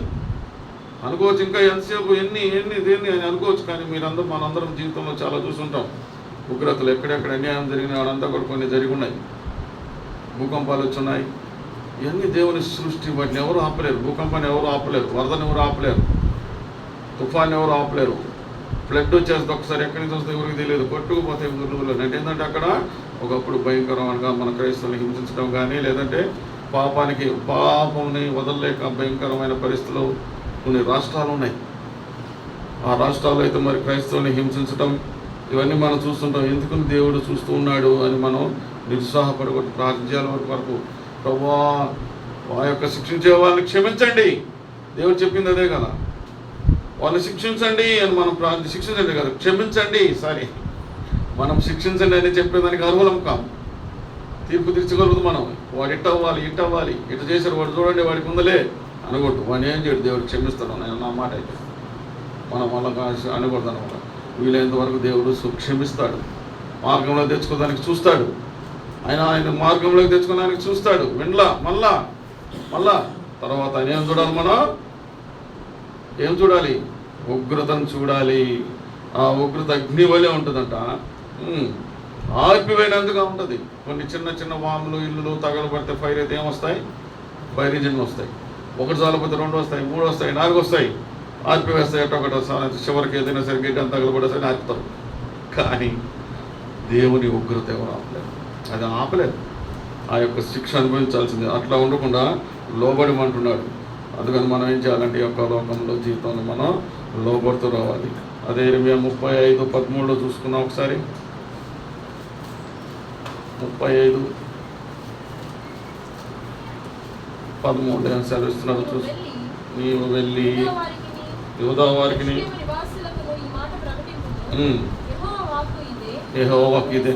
అనుకోవచ్చు ఇంకా ఎంతసేపు ఎన్ని దేన్ని అని అనుకోవచ్చు. కానీ మనందరం జీవితంలో చాలా చూసుంటాం ఉగ్రతలు. ఎక్కడెక్కడ అన్యాయం జరిగినాయి వాడంతా కూడా కొన్ని జరిగి ఉన్నాయి. భూకంపాలు వచ్చున్నాయి. ఇవన్నీ దేవుని సృష్టి. వాటిని ఎవరు ఆపలేరు. భూకంపాన్ని ఎవరు ఆపలేరు. వరదను ఎవరు ఆపలేరు. తుఫాన్ని ఎవరు ఆపలేరు. ఫ్లడ్ వచ్చేస్తే ఒకసారి ఎక్కడి నుంచి వస్తే ఎవరికి తెలియదు, కొట్టుకుపోతే గురువులు. అంటే ఏంటంటే అక్కడ ఒకప్పుడు భయంకరంగా మన క్రైస్తవుని హింసించడం కానీ, లేదంటే పాపంని వదలలేక భయంకరమైన పరిస్థితులు కొన్ని రాష్ట్రాలు ఉన్నాయి. ఆ రాష్ట్రాల్లో అయితే మరి క్రైస్తవుని హింసించడం ఇవన్నీ మనం చూస్తుంటాం. ఎందుకు దేవుడు చూస్తూ ఉన్నాడు అని మనం నిరుత్సాహపడకూడదు. ప్రార్థించాల వరకు ప్రభువా ఆ యొక్క శిక్షించే వాళ్ళని క్షమించండి. దేవుడు చెప్పింది అదే కదా, వాళ్ళని శిక్షించండి అని మనం శిక్షించండి కదా, క్షమించండి. మనం శిక్షించండి అని చెప్పేదానికి అర్హులం కాము. తీర్పు తీర్చగలదు మనం. వాడు ఇట్టవ్వాలి ఇట్ట చేశారు, వాడు చూడండి వాడికి ఉందలే అనకూడదు. వాడిని ఏం చేయడు, దేవుడు క్షమిస్తాడు. నేను నా మాట అయితే మనం వాళ్ళ అనకూడదు అనమాట. వీలైనంత వరకు దేవుడు క్షమిస్తాడు. మార్గంలో తెచ్చుకోవడానికి చూస్తాడు. ఆయన మార్గంలోకి తెచ్చుకోవడానికి చూస్తాడు. మళ్ళా తర్వాత ఆయన ఏం చూడాలి? మనం ఏం చూడాలి? ఉగ్రతను చూడాలి. ఆ ఉగ్రత అగ్ని వలె ఉంటుందంట. ఆర్పివేయనందుగా ఉంటుంది. కొన్ని చిన్న వాములు ఇల్లులు తగలబడితే ఫైర్ అయితే ఏమొస్తాయి? ఫైర్ ఇంజిన్లు వస్తాయి. ఒకటి చాలపోతే 2 వస్తాయి, 3 వస్తాయి, 4 వస్తాయి. ఆర్పివేస్తే ఎట్టొకట చివరికి ఏదైనా సరే గిడ్డ తగలబడే సరే ఆపుతారు. కానీ దేవుని ఉగ్రత ఎవరు ఆపలేదు, అది ఆపలేదు. ఆ యొక్క శిక్ష అనుభవించాల్సింది. అట్లా ఉండకుండా లోబడమంటున్నాడు. అందుకని మనం ఏం చేయాలంటే ఈ యొక్క లోకంలో జీవితంలో మనం లోబడుతూ రావాలి. అదే ఇరవై 35:13 చూసుకున్నాం ఒకసారి. 35:13 ఏం సెలవిస్తున్నారో చూసి, నీవు వెళ్ళి యూదా వారికి యెహోవా వాక్కు ఇదే,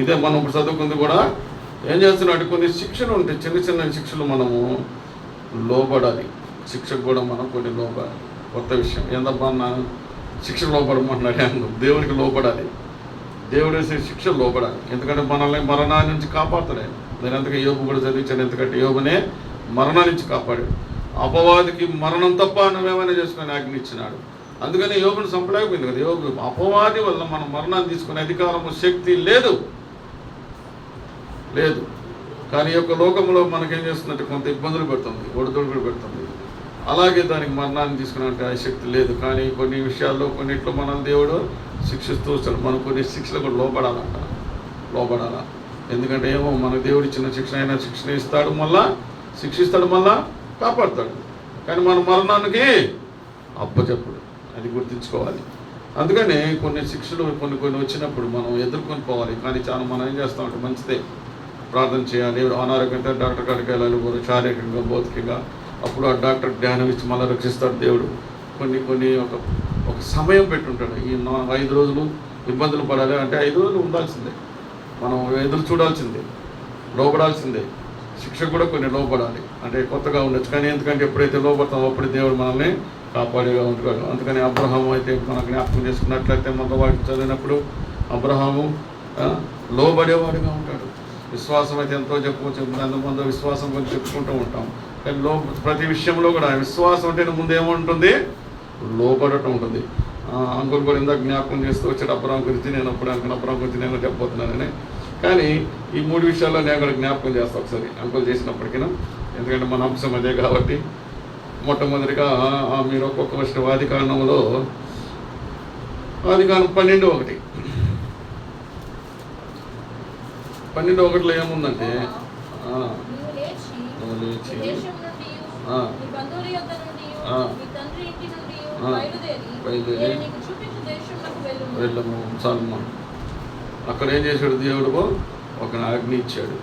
ఇదే మనం ఇప్పుడు చదువుకుంది కూడా. ఏం చేస్తున్నాడు, కొన్ని శిక్షలు ఉంటాయి, చిన్న చిన్న శిక్షలు మనము లోబడాలి. శిక్షకు కూడా మనం కొన్ని లోబడాలి. కొత్త విషయం ఏందబ్బా అన్నాను, శిక్ష లోబడమంటున్నాడు. దేవునికి లోబడాలి, దేవుడు వేసే శిక్ష లోబడాలి. ఎందుకంటే మనల్ని మరణాన్ని నుంచి కాపాడుతాడు ఆయన. నేను ఎంతగా యోబు కూడా చదివించాను, ఎందుకంటే యోబునే మరణం నుంచి కాపాడాడు. అపవాదికి మరణం తప్ప నువ్వేమైనా చేసుకుని ఆజ్ఞ ఇచ్చినాడు. అందుకని యోబుని చంపలేకపోయింది కదా. యోబు అపవాది వల్ల మనం మరణాన్ని తీసుకునే అధికారము శక్తి లేదు. కానీ ఈ యొక్క లోకంలో మనకేం చేస్తుందంటే కొంత ఇబ్బందులు పెడుతుంది, ఒడిదొడుగులు పెడుతుంది. అలాగే దానికి మరణాన్ని తీసుకునే శక్తి లేదు. కానీ కొన్ని విషయాల్లో కొన్నిట్లో మనల్ని దేవుడు శిక్షిస్తూ వస్తాడు. మనం కొన్ని శిక్షలు కూడా లోబడాలా. ఎందుకంటే ఏమో మన దేవుడు ఇచ్చిన శిక్షణ అయినా శిక్షణ ఇస్తాడు, మళ్ళా శిక్షిస్తాడు, మళ్ళా కాపాడుతాడు. కానీ మన మరణానికి అప్పచెప్పుడు, అది గుర్తుంచుకోవాలి. అందుకని కొన్ని శిక్షలు కొన్ని వచ్చినప్పుడు మనం ఎదుర్కొని పోవాలి. కానీ చాలా మనం ఏం చేస్తామంటే మంచిదే, ప్రార్థన చేయాలి. అనారోగ్యంతో డాక్టర్ కాడికి వెళ్ళాలి, శారీరకంగా భౌతికంగా. అప్పుడు ఆ డాక్టర్ జ్ఞానం ఇచ్చి మళ్ళీ రక్షిస్తాడు దేవుడు. కొన్ని ఒక సమయం పెట్టుంటాడు. ఈ 5 రోజులు ఇబ్బందులు పడాలి అంటే 5 రోజులు ఉండాల్సిందే, మనం ఎదురు చూడాల్సిందే, లోపడాల్సిందే. శిక్ష కూడా కొన్ని లోపడాలి, అంటే కొత్తగా ఉండొచ్చు. కానీ ఎందుకంటే ఎప్పుడైతే లోపడతామో అప్పుడు దేవుడు మనల్ని కాపాడేగా ఉంటాడు. అందుకని అబ్రహాము అయితే మనం జ్ఞాపకం చేసుకున్నట్లయితే మన వాటికి చదివినప్పుడు అబ్రహాము లోబడేవాడిగా ఉంటాడు. విశ్వాసం అయితే ఎంతో చెప్పుకోవచ్చు, ఎంతమంది విశ్వాసం గురించి చెప్పుకుంటూ ఉంటాం. కానీ ప్రతి విషయంలో కూడా విశ్వాసం అంటే ముందు ఏముంటుంది, లోబడటం ఉంటుంది. అంకుల్ కూడా ఇందాక జ్ఞాపకం చేస్తూ వచ్చాడు అబ్రహాం గురించి. నేను అబ్రహాం గురించి నేను చెప్పబోతున్నానని. కానీ ఈ 3 విషయాల్లో నేను కూడా జ్ఞాపకం చేస్తాను ఒకసారి అంకుల్ చేసినప్పటికీ, ఎందుకంటే మన అంశం అదే కాబట్టి. మొట్టమొదటిగా మీరు ఒక్కొక్క వర్షం ఆదికాండం 12:1 ఏముందంటే, వెళ్ళము చాలమ్మా. అక్కడ ఏం చేశాడు దేవుడు, ఒక ఆజ్ఞ ఇచ్చాడు.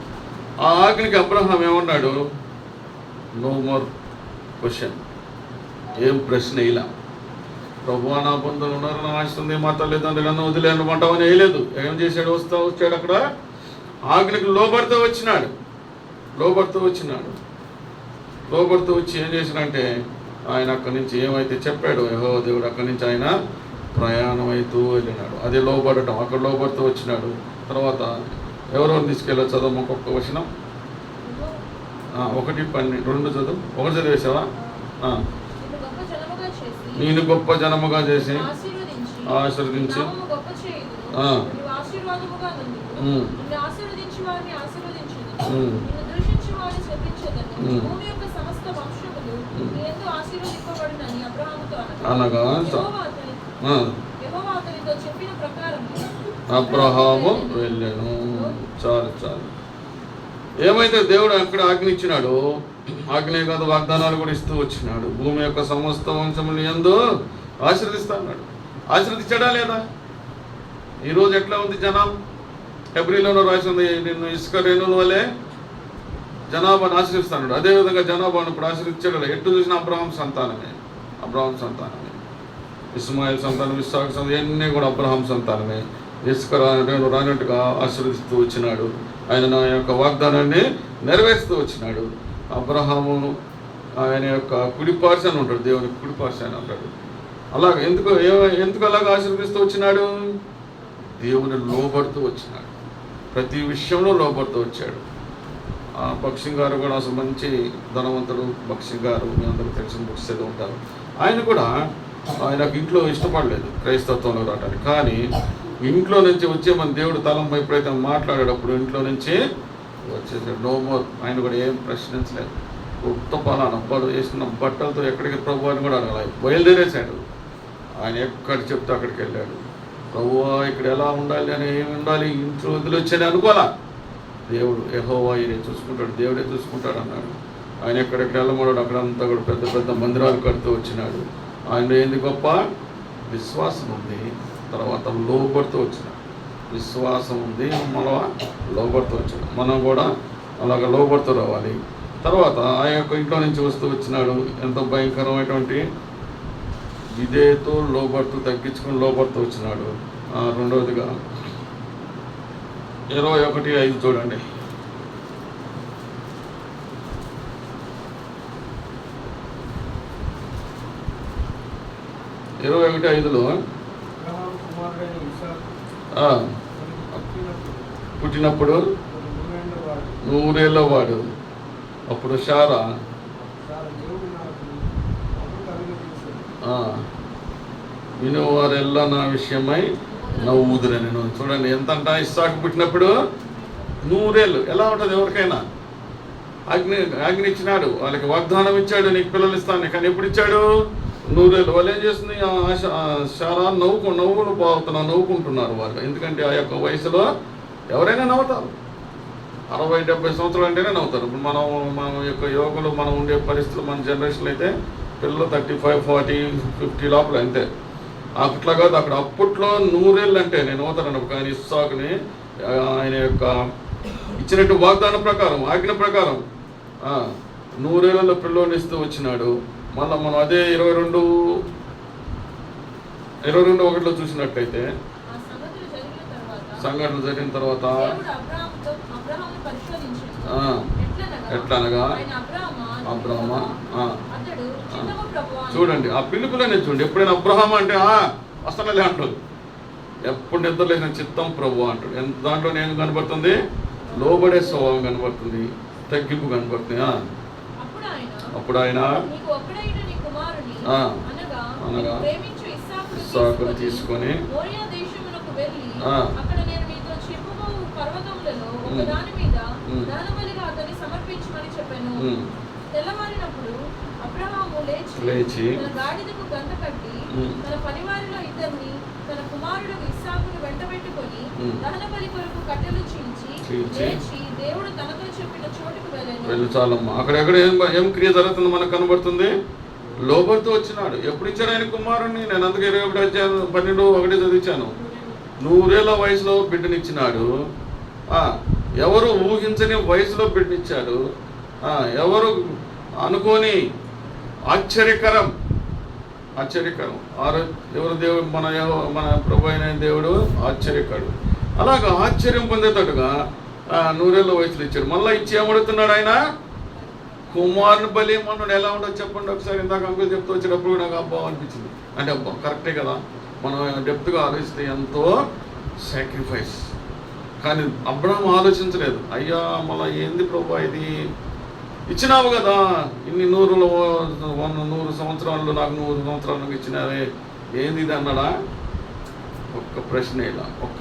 ఆ ఆజ్ఞకి అబ్రహాం ఏమన్నాడు, నో మోర్ క్వశ్చన్, ఏం ప్రశ్న ఇలా. ప్రభువా నా బంధువులు ఉన్నారు, నా ఆస్తుంది, మా తల్లిదండ్రులు అన్న వదిలేనమంటామని వేయలేదు. ఏం చేశాడు, వచ్చాడు అక్కడ ఆజ్ఞకి లోబడుతూ వచ్చి ఏం చేశాడంటే, ఆయన అక్కడి నుంచి ఏమైతే చెప్పాడో యెహోవా దేవుడు, అక్కడి నుంచి ఆయన ప్రయాణం అవుతూ వెళ్ళినాడు. అదే లోబడటం. అక్కడ లోబడుతూ వచ్చినాడు. తర్వాత ఎవరెవరు తీసుకెళ్ళి చదువు ఒక్కొక్క వచనం. 1:12 చదువు. 1 చదివేసావా? నేను గొప్ప జనముగా చేసి ఆశీర్వదించి అనగా అబ్రహాము వెళ్ళాను. చాలు. ఏమైతే దేవుడు అక్కడ ఆజ్ఞ ఇచ్చినాడో, ఆజ్ఞే కాదు వాగ్దానాలు కూడా ఇస్తూ వచ్చినాడు. భూమి యొక్క సమస్త వంశములు యందు ఆశీర్వదిస్తా అన్నాడు. ఆశీర్వదించడా లేదా? ఈరోజు ఎట్లా ఉంది జనం? హెబ్రీలోనూ రాసి ఉంది, నిన్ను ఇసుక రేణుల వల్లే జనాభాను ఆశీర్వదిస్తాడు. అదేవిధంగా జనాభాను ఇప్పుడు ఆశీర్వదించాడు. ఎటు చూసిన అబ్రహాం సంతానమే. ఇస్మాయిల్ సంతానం, ఇస్సాకు సంతానం, ఇవన్నీ కూడా అబ్రహాం సంతానమే. ఇసుక రానట్టుగా ఆశీర్వదిస్తూ వచ్చినాడు. ఆయన నా యొక్క వాగ్దానాన్ని నెరవేరుస్తూ వచ్చినాడు. అబ్రహాము ఆయన యొక్క కుడిపార్శ్వాన ఉంటాడు, దేవుని కుడిపార్శ్వాన ఉంటాడు. అలాగ ఎందుకు అలాగ ఆశీర్వదిస్తూ వచ్చినాడు? దేవుని లోబడుతూ వచ్చినాడు. ప్రతి విషయంలో లోబడుతూ వచ్చాడు. భక్సింగ్ గారు కూడా అసలు మంచి ధనవంతుడు. భక్సింగ్ గారు మీ అందరూ తెలిసిన బుక్స్ చదివి ఉంటారు. ఆయన కూడా ఆయనకు ఇంట్లో ఇష్టపడలేదు క్రైస్తవంలో రావడానికి. కానీ ఇంట్లో నుంచి వచ్చే మన దేవుడు తలంపై ఎప్పుడైతే మాట్లాడేటప్పుడు ఇంట్లో నుంచి వచ్చేసాడు. No more. ఆయన కూడా ఏం ప్రశ్నించలేదు. ఉత్తపాలను అబ్బాడు వేసుకున్న బట్టలతో ఎక్కడికి ప్రభు అని కూడా అడగలేదు, బయలుదేరేశాడు. ఆయన ఎక్కడ చెప్తే అక్కడికి వెళ్ళాడు. ప్రభువా ఇక్కడ ఎలా ఉండాలి అని, ఏమి ఉండాలి, ఇంట్లో వదిలొచ్చని అనుకోవాలా. దేవుడు యెహోవా ఈయనే చూసుకుంటాడు, దేవుడే చూసుకుంటాడు అన్నాడు. ఆయన ఎక్కడెక్కడ వెళ్ళమన్నాడు, అక్కడంతా కూడా పెద్ద పెద్ద మందిరాలు కడుతూ వచ్చినాడు. ఆయన ఏంది గొప్ప విశ్వాసం ఉంది, తర్వాత లోబడుతూ వచ్చినాడు. విశ్వాసం ఉంది, మళ్ళా లోబడుతూ వచ్చాడు. మనం కూడా అలాగ లోబడుతూ రావాలి. తర్వాత ఆ యొక్క ఇంట్లో నుంచి వస్తూ వచ్చినాడు. ఎంతో భయంకరమైనటువంటి విధేయతో లోబడుతూ, తగ్గించుకొని లోబడుతూ వచ్చినాడు. రెండవదిగా 21:5 చూడండి. 21:5లో పుట్టినప్పుడు 100 ఏళ్ళ వాడు. అప్పుడు శారా వినువారెల్లా నా విషయమై నవ్వుదురని. చూడండి ఎంత అంట. ఇస్సాకు పుట్టినప్పుడు 100 ఏళ్ళు. ఎలా ఉంటుంది ఎవరికైనా? ఆజ్ఞ ఇచ్చినాడు, వాళ్ళకి వాగ్దానం ఇచ్చాడు, నీకు పిల్లలు ఇస్తాను. కానీ ఎప్పుడు ఇచ్చాడు? 100 ఏళ్ళు. వాళ్ళు ఏం చేస్తుంది, శారా నవ్వుకుంటున్నారు వాళ్ళు. ఎందుకంటే ఆ యొక్క వయసులో ఎవరైనా నవ్వుతారు. 60-70 సంవత్సరాలు అంటేనే నవ్వుతారు. ఇప్పుడు మన యొక్క యువకులు, మనం ఉండే పరిస్థితులు, మన జనరేషన్లో అయితే పిల్లలు 35, 40, 50 లోపల అంతే. అట్లా కాదు అక్కడ. అప్పట్లో 100 ఏళ్ళు అంటే నేను నవ్వుతాను. కానీ ఇస్సాకుని ఆయన యొక్క ఇచ్చినట్టు వాగ్దానం ప్రకారం, ఆజ్ఞ ప్రకారం 100 ఏళ్ళలో పిల్లోని ఇస్తూ వచ్చినాడు. మళ్ళీ మనం అదే 22:1లో చూసినట్టయితే సంఘటనలు జరిగిన తర్వాత ఎట్లనగా అబ్రహామా, చూడండి ఆ పిలుపులనే చూడండి. ఎప్పుడైనా అబ్రహాం అంటే వస్తానులే అంటాడు. ఎప్పుడు నిద్రలేసిన చిత్తం ప్రభు అంటాడు. దాంట్లో నేను కనబడుతుంది, లోబడే స్వభావం కనబడుతుంది, తగ్గింపు కనబడుతుంది. అప్పుడు ఆయన అనగా ఇస్సాకును తీసుకొని లేచి తన పనివారిలో ఇద్దరిని తన కుమారుడు ఇస్సాకును వెంటబెట్టుకొని దహనబలి కొరకు కట్టెలు చీల్చి లేచి దేవుడు తనతో చెప్పిన చోటుకు వెళ్ళాను. చాలమ్మా. అక్కడెక్కడ ఏం క్రియ జరుగుతుంది మనకు కనబడుతుంది. లోబడుతూ వచ్చినాడు. ఎప్పుడు ఇచ్చాడు ఆయన కుమారుణ్ణి? నేను అందుకే 21:12 చదివించాను. 100 ఏళ్ళ వయసులో బిడ్డనిచ్చినాడు. ఎవరు ఊహించని వయసులో బిడ్డనిచ్చాడు. ఎవరు అనుకోని ఆశ్చర్యకరం. ఎవరు దేవుడు? మన ప్రభు అయిన దేవుడు ఆశ్చర్యకరుడు. అలాగా ఆశ్చర్యం పొందేటట్టుగా 100 ఏళ్ళ వయసులో ఇచ్చాడు. మళ్ళీ ఇచ్చి ఏమడుగుతున్నాడు ఆయన? కుమారుని బలి మనడు. ఎలా ఉండదు చెప్పండి ఒకసారి. ఇందాక అంకుల్ చెప్తూ వచ్చేటప్పుడు నాకు అబ్బా అనిపించింది. అంటే అబ్బా కరెక్టే కదా, మనం డెప్త్గా ఆలోచిస్తే ఎంతో సాక్రిఫైస్. కానీ అబ్రహాం ఆలోచించలేదు. అయ్యా మళ్ళీ ఏంది ప్రభు ఇది ఇచ్చినావు కదా, ఇన్ని 100 సంవత్సరాలు నాకు 100 సంవత్సరాలు ఇచ్చినావే, ఏంది ఇది అన్నాడా? ఒక్క ప్రశ్న ఇలా, ఒక్క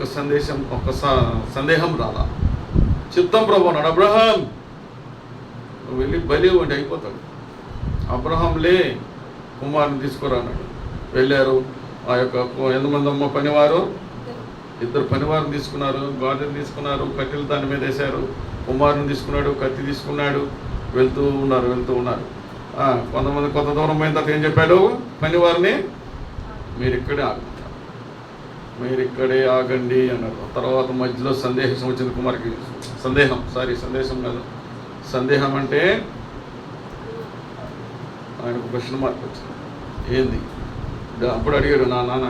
సందేహం రాలా. చిత్తం ప్రభు అన్నాడు. అబ్రహాం నువ్వు వెళ్ళి బలి ఇవ్వండి, అయిపోతాడు. అబ్రహాం లే, కుమారుని తీసుకురా అన్నాడు. వెళ్ళారు. ఆ యొక్క ఎంతమంది అమ్మ పనివారు? 2 పనివారిని తీసుకున్నారు, గాజులు తీసుకున్నారు, కట్టెలు దాని మీద వేశారు. కుమారుని తీసుకున్నాడు, కత్తి తీసుకున్నాడు. వెళ్తూ ఉన్నారు. కొంతమంది కొంత దూరం పోయిన తర్వాత ఏం చెప్పాడు? పనివారిని మీరు ఇక్కడే ఆగండి అన్నారు. తర్వాత మధ్యలో సందేహం వచ్చింది కుమార్కి. సందేహం అంటే ఆయనకు క్వశ్చన్ మార్క్ వచ్చింది. ఏంది? అప్పుడు అడిగాడు, నాన్న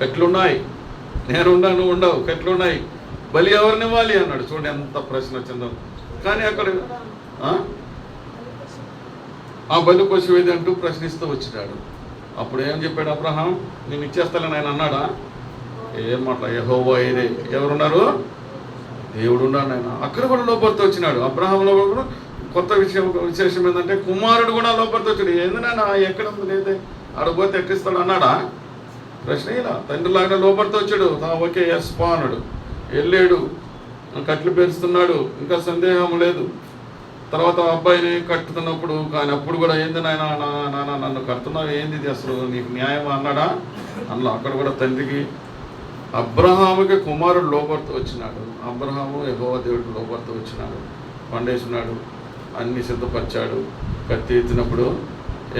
కట్లున్నాయి, నేనున్నాను, నువ్వు ఉండవు, కట్లున్నాయి, బలి ఎవరిని ఇవ్వాలి అన్నాడు. చూడండి ఎంత ప్రశ్న వచ్చిందో. కానీ అక్కడ ఆ బలి పశువు ఏది అంటూ ప్రశ్నిస్తూ వచ్చినాడు. అప్పుడు ఏం చెప్పాడు అబ్రహాం? నేను ఇచ్చేస్తానని ఆయన అన్నాడా? ఏం మాట, యెహోవా ఇదే. ఎవరున్నారు? దేవుడు ఉన్నాడు. ఆయన అక్కడ కూడా లోపలితో వచ్చినాడు. అబ్రహాంలో కూడా కొత్త విశేషం ఏంటంటే కుమారుడు కూడా లోపలితో వచ్చాడు. ఏందన్నా ఎక్కడ లేదే, అడగపోతే ఎక్కిస్తాడు అన్నాడా? ప్రశ్న ఇలా. తండ్రిలాగా లోపలితో వచ్చాడు. ఓకే ఎస్ పా అన్నాడు. వెళ్ళాడు. కట్లు పేరుస్తున్నాడు, ఇంకా సందేహం లేదు. తర్వాత అబ్బాయిని కట్టుతున్నప్పుడు కానీ అప్పుడు కూడా ఏంది నాయన నాన్న నన్ను కడుతున్నావు, ఏంది ఇది అసలు నీకు న్యాయం అన్నాడా? అందులో అక్కడ కూడా తండ్రికి అబ్రహాముకి కుమారుడు లోపడుతూ వచ్చినాడు. అబ్రహాము యెహోవా దేవుడికి లోపడుతూ వచ్చినాడు, పండేసినాడు, అన్ని సిద్ధపరిచాడు. కత్తి ఎత్తినప్పుడు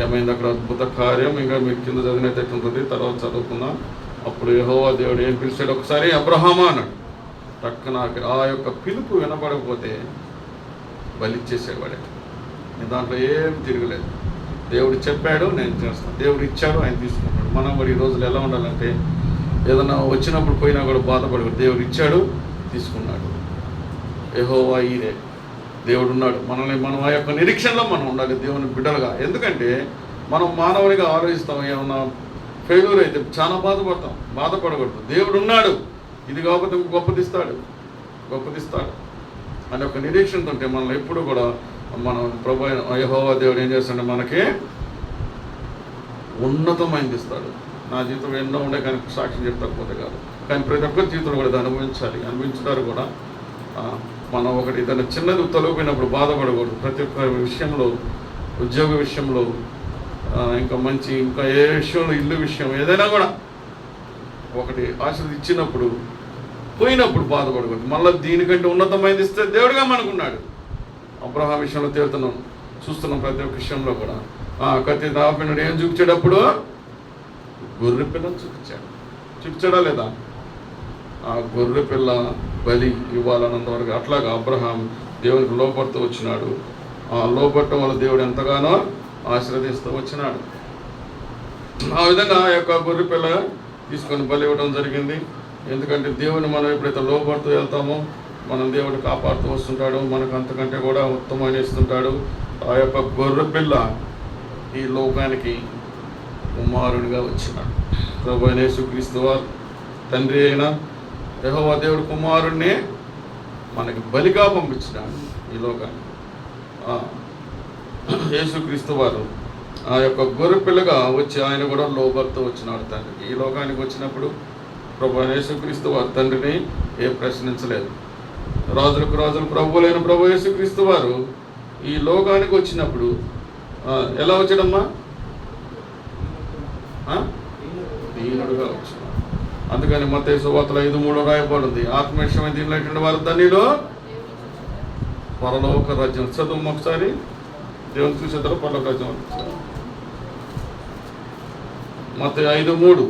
ఏమైంది అక్కడ అద్భుత కార్యం. ఇంకా మీకు కింద చదివినట్టు ఉంటుంది, తర్వాత చదువుకుందాం. అప్పుడు యెహోవా దేవుడు ఏం పిలిచాడు, ఒకసారి అబ్రహామా అన్నాడు. టక్కున ఆ యొక్క పిలుపు వినపడకపోతే బలిచ్చేసాడు వాడే. దాంట్లో ఏం తిరగలేదు. దేవుడు చెప్పాడు, నేను చేస్తాను. దేవుడు ఇచ్చాడు, ఆయన తీసుకున్నాడు. మనం కూడా ఈ రోజులు ఎలా ఉండాలంటే ఏదైనా వచ్చినప్పుడు పోయినా కూడా బాధపడకూడదు. దేవుడు ఇచ్చాడు, తీసుకున్నాడు. యెహోవా ఈరే, దేవుడు ఉన్నాడు. మనల్ని మనం ఆ యొక్క నిరీక్షణలో మనం ఉండాలి దేవుని బిడ్డలుగా. ఎందుకంటే మనం మానవునిగా ఆలోచిస్తాం, ఏమన్నా ఫెయిల్యూర్ అయితే చాలా బాధపడకూడదు. దేవుడు ఉన్నాడు, ఇది కాకపోతే గొప్పదిస్తాడు అని ఒక నిరీక్షణతో ఉంటే మనల్ని ఎప్పుడు కూడా మనం ప్రభు యెహోవా దేవుడు ఏం చేస్తాడంటే మనకి ఉన్నతమైనది ఇస్తాడు. నా జీవితంలో ఎన్నో ఉండే కానీ సాక్ష్యం చెప్తాకపోతే కాదు, కానీ ప్రతి ఒక్కరి జీవితంలో కూడా అనుభవించారు కూడా. మనం ఒకటి ఏదైనా చిన్నది తొలగిపోయినప్పుడు బాధపడకూడదు. ప్రతి ఒక్క విషయంలో, ఉద్యోగ విషయంలో, ఇంకా ఏ విషయంలో, ఇల్లు విషయం ఏదైనా కూడా ఒకటి ఆశీర్వదించినప్పుడు పోయినప్పుడు బాధపడకూడదు. మళ్ళీ దీనికంటే ఉన్నతమైనది ఇస్తే దేవుడుగా మనకున్నాడు. అబ్రహాం విషయంలో చూస్తున్నాం ప్రతి ఒక్క విషయంలో కూడా. కత్తి దాపినుడు ఏం చూపించేటప్పుడు గొర్రె పిల్లని చూపించాడా లేదా? ఆ గొర్రె పిల్ల బలి ఇవ్వాలన్నంత వరకు. అట్లాగా అబ్రహాం దేవునికి లోపడుతూ వచ్చినాడు. ఆ లోపడటం వల్ల దేవుడు ఎంతగానో ఆశీర్వదిస్తూ వచ్చినాడు. ఆ విధంగా ఆ యొక్క గొర్రె పిల్ల తీసుకొని బలి ఇవ్వడం జరిగింది. ఎందుకంటే దేవుని మనం ఎప్పుడైతే లోపడుతూ వెళ్తామో మనం దేవుడు కాపాడుతూ వస్తుంటాడు, మనకు అంతకంటే కూడా ఉత్తమమైన ఇస్తుంటాడు. ఆ యొక్క గొర్రె పిల్ల ఈ లోకానికి కుమారునిగా వచ్చినాడు. ప్రభువైన యేసుక్రీస్తు వారు తండ్రి అయిన యెహోవా దేవుడు కుమారుణ్ణి మనకి బలిగా పంపించినాడు ఈ లోకాన్ని. యేసుక్రీస్తు వారు ఆ యొక్క గొర్రె పిల్లగా వచ్చి ఆయన కూడా లోబడుతూ వచ్చినాడు తండ్రికి. ఈ లోకానికి వచ్చినప్పుడు ప్రభువైన యేసుక్రీస్తు వారు తండ్రిని ప్రశ్నించలేదు. రాజులకు రాజులు ప్రభువులైన ప్రభు యేసుక్రీస్తు వారు ఈ లోకానికి వచ్చినప్పుడు ఎలా వచ్చాడమ్మా? దీనుడుగా వచ్చినాడు. అందుకని మత్తయి సువార్తలో 5:3 రాయబడింది, ఆత్మవిషయమైన దీనిలో వారు ధన్యులు పరలోక రాజ్యం. చదువు ఒకసారి, దేవుని చూసేద్దరు పరలోక రాజ్యం. మత్తయి 5:3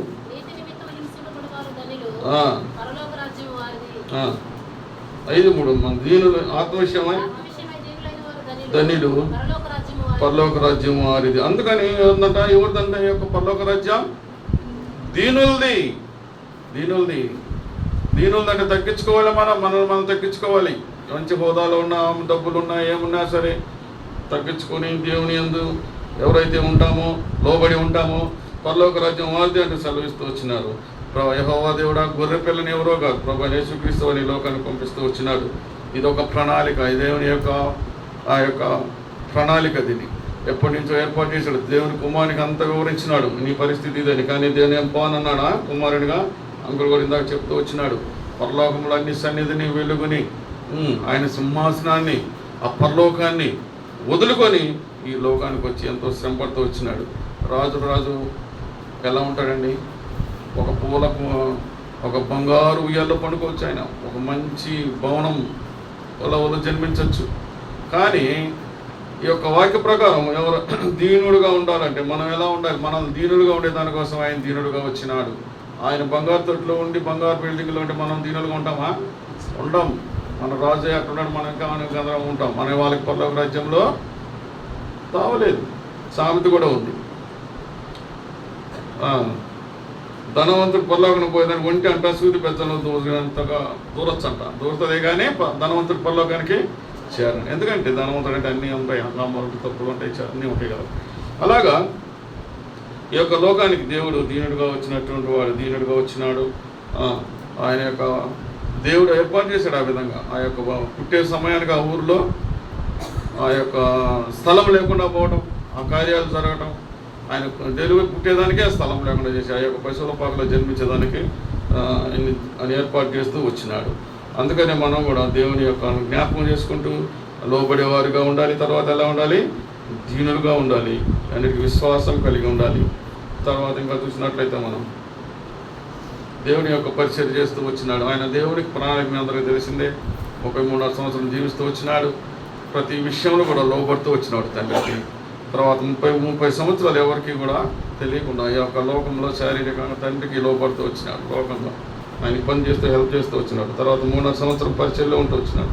5:3 దీనులు ఆత్మవిషయమై ధన్యులు పరలోక రాజ్యం వారిది. అందుకని ఏంటంట, ఎవరిదంటే ఈ యొక్క పరలోక రాజ్యం దీనులది. అంటే తగ్గించుకోవాలి. మనం తగ్గించుకోవాలి. మంచి హోదాలో ఉన్నా, డబ్బులున్నా, ఏమున్నా సరే తగ్గించుకొని దేవుని యందు ఎవరైతే ఉంటామో, లోబడి ఉంటామో పరలోక రాజ్యం వారిది అంటే సెలవిస్తూ వచ్చినారు. యెహోవా దేవుడా గొర్రె పిల్లని ఎవరో కాదు, ప్రభువైన యేసుక్రీస్తు అని లోకాన్ని పంపిస్తూ వచ్చినాడు. ఇది ఒక ప్రణాళిక, దేవుని యొక్క ఆ యొక్క ప్రణాళిక. దీన్ని ఎప్పటి నుంచో ఏర్పాటు చేశాడు. దేవుని కుమారునికి అంత వివరించినాడు, నీ పరిస్థితి ఇదని. కానీ దేవుని ఏం పోనన్నాడా కుమారుడిగా? అంకులు కూడా ఇందాక చెప్తూ వచ్చినాడు, పరలోకంలో అన్ని సన్నిధిని వెలుగుని ఆయన సింహాసనాన్ని, ఆ పరలోకాన్ని వదులుకొని ఈ లోకానికి వచ్చి ఎంతో శ్రమపడుతూ వచ్చినాడు. రాజు ఎలా ఉంటాడండి? ఒక బంగారు ఉయ్యాల్లో పండుకోవచ్చు ఆయన, ఒక మంచి భవనం పొలంలో జన్మించవచ్చు. కానీ ఈ యొక్క వాక్య ప్రకారం ఎవరు దీనుడుగా ఉండాలంటే మనం ఎలా ఉండాలి? మనం దీనుడుగా ఉండే దానికోసం ఆయన దీనుడుగా వచ్చినాడు. ఆయన బంగారు తొట్టులో ఉండి బంగారు బిల్డింగ్లో ఉంటే మనం దీనులుగా ఉంటామా? ఉండం. మన రాజు ఎక్కడున్నాడు, మనం ఇంకా ఉంటాం. మన వాళ్ళకి పరలోక రాజ్యంలో తావలేదు. సామెత కూడా ఉంది, ధనవంతుడు పరలోకానికి పోయేదానికి ఒంటి అంట సూది పెద్దలు దూరంతగా దూరొచ్చంట. దూరతదే కానీ ధనవంతుడు పరలోకానికి చేరను. ఎందుకంటే ధనవంతుడు అంటే అన్నీ ఉంటాయి, అమ్మలు తప్పులు ఉంటాయి, అన్నీ ఉంటాయి కదా. అలాగా ఈ యొక్క లోకానికి దేవుడు దీనుడుగా వచ్చినటువంటి వాడు దీనుడుగా వచ్చినాడు. ఆయన యొక్క దేవుడు ఏర్పాటు చేశాడు. ఆ విధంగా ఆ యొక్క పుట్టే సమయానికి ఆ ఊరిలో ఆ యొక్క స్థలం లేకుండా పోవడం, ఆ కార్యాలు జరగటం, ఆయన డెలివరీ పుట్టేదానికే స్థలం లేకుండా చేసి ఆ యొక్క పశువుల పాకలో జన్మించేదానికి అని ఏర్పాటు చేస్తూ వచ్చినాడు. అందుకనే మనం కూడా దేవుని యొక్క జ్ఞాపకం చేసుకుంటూ లోబడేవారుగా ఉండాలి. తర్వాత ఎలా ఉండాలి? దీనులుగా ఉండాలి, అన్నిటికీ విశ్వాసం కలిగి ఉండాలి. తర్వాత ఇంకా చూసినట్లయితే మనం దేవుని యొక్క పరిచయం చేస్తూ వచ్చినాడు. ఆయన దేవునికి ప్రణాళిక మీ అందరికీ తెలిసిందే. 33 సంవత్సరం జీవిస్తూ వచ్చినాడు. ప్రతి విషయంలో కూడా లోబడుతూ వచ్చినాడు తండ్రికి. తర్వాత 30 సంవత్సరాలు ఎవరికి కూడా తెలియకుండా ఈ యొక్క లోకంలో శారీరకంగా తండ్రికి లోబడుతూ వచ్చినాడు. లోకంలో ఆయన పని చేస్తూ హెల్ప్ చేస్తూ వచ్చినాడు. తర్వాత 3.5 సంవత్సరం పరిచయంలో ఉంటూ వచ్చినాడు.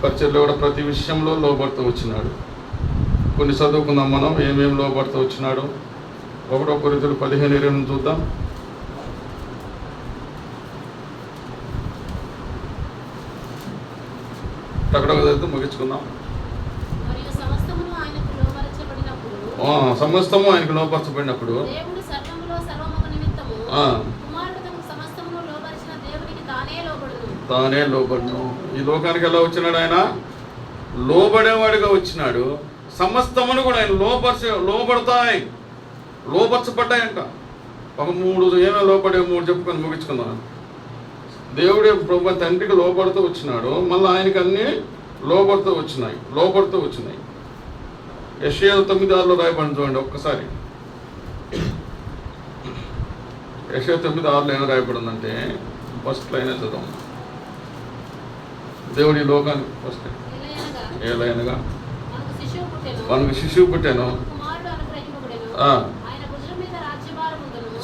పరిచయంలో కూడా ప్రతి విషయంలో లోబడుతూ వచ్చినాడు. కొన్ని చదువుకుందాం మనం ఏమేమి లోబడుతూ వచ్చినాడు. 1 కొరింథీయులు 15:20 చూద్దాం. అక్కడ ముగించుకుందాం. సమస్తము ఆయనకు లోపరచబడినప్పుడు తానే లోబడును. ఈ లోకానికి ఎలా వచ్చినాడు? ఆయన లోబడేవాడిగా వచ్చినాడు. సమస్తమును కూడా ఆయన లోబడతాయి, లోపరచబడ్డాయంట. ఒక 3 ఏమో లోపడే 3 చెప్పుకొని ముగించుకుందాం. దేవుడే ప్రభు తండ్రికి లోబడుతూ వచ్చినాడు. మళ్ళీ ఆయనకి అన్నీ లోబడుతూ వచ్చినాయి. యెషయా 9:6 రాయబడి చూడండి ఒక్కసారి. యెషయా 9:6 ఏమో రాయబడిందంటే ఫస్ట్ లైన్ చదువు. దేవుడి లోకానికి ఫస్ట్ ఏలైనగా మనకు శిశువు పుట్టాను.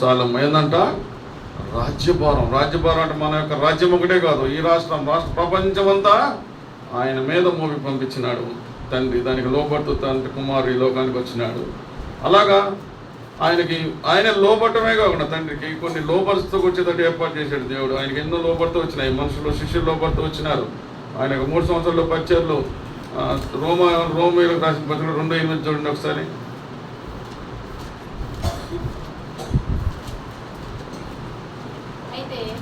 చాలా ఏందంట రాజ్యభారం అంటే మన యొక్క రాజ్యం ఒకటే కాదు, ఈ రాష్ట్ర ప్రపంచమంతా ఆయన మీద మోపి పంపించినాడు తండ్రి. దానికి లోబడుతూ తండ్రి కుమారు ఈ లోకానికి వచ్చినాడు. అలాగా ఆయన లోబడటమే కాకుండా తండ్రికి కొన్ని లోపరుస్తూ వచ్చేటట్టు ఏర్పాటు చేశాడు దేవుడు. ఆయనకి ఎన్నో లోబడుతూ వచ్చినాయి. మనుషులు శిష్యులు లోబడుతూ వచ్చినారు. ఆయనకు 3 సంవత్సరాల్లో పరిచర్లు. రోమీయులకు రాసిన పత్రిక 2:8 చూడండి ఒకసారి.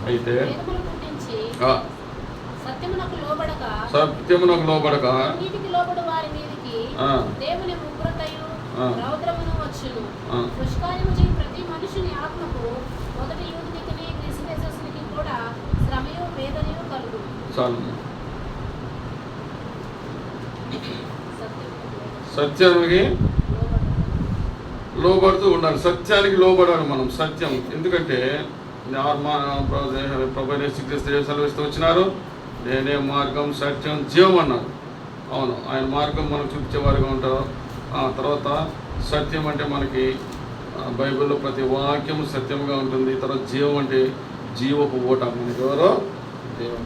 అయితే సత్యమునకు లోబడక సత్యానికి లోబడుతూ ఉండాలి. సత్యానికి లోబడాలి మనం. సత్యం ఎందుకంటే ప్రభు సెలవిస్తూ వచ్చినారు, నేనే మార్గం సత్యం జీవం అన్నారు. అవును, ఆయన మార్గం మనం చూపించేవారుగా ఉంటారు. తర్వాత సత్యం అంటే మనకి బైబిల్లో ప్రతి వాక్యము సత్యంగా ఉంటుంది. తర్వాత జీవం అంటే జీవపు ఓట. మనకి ఎవరో దేవం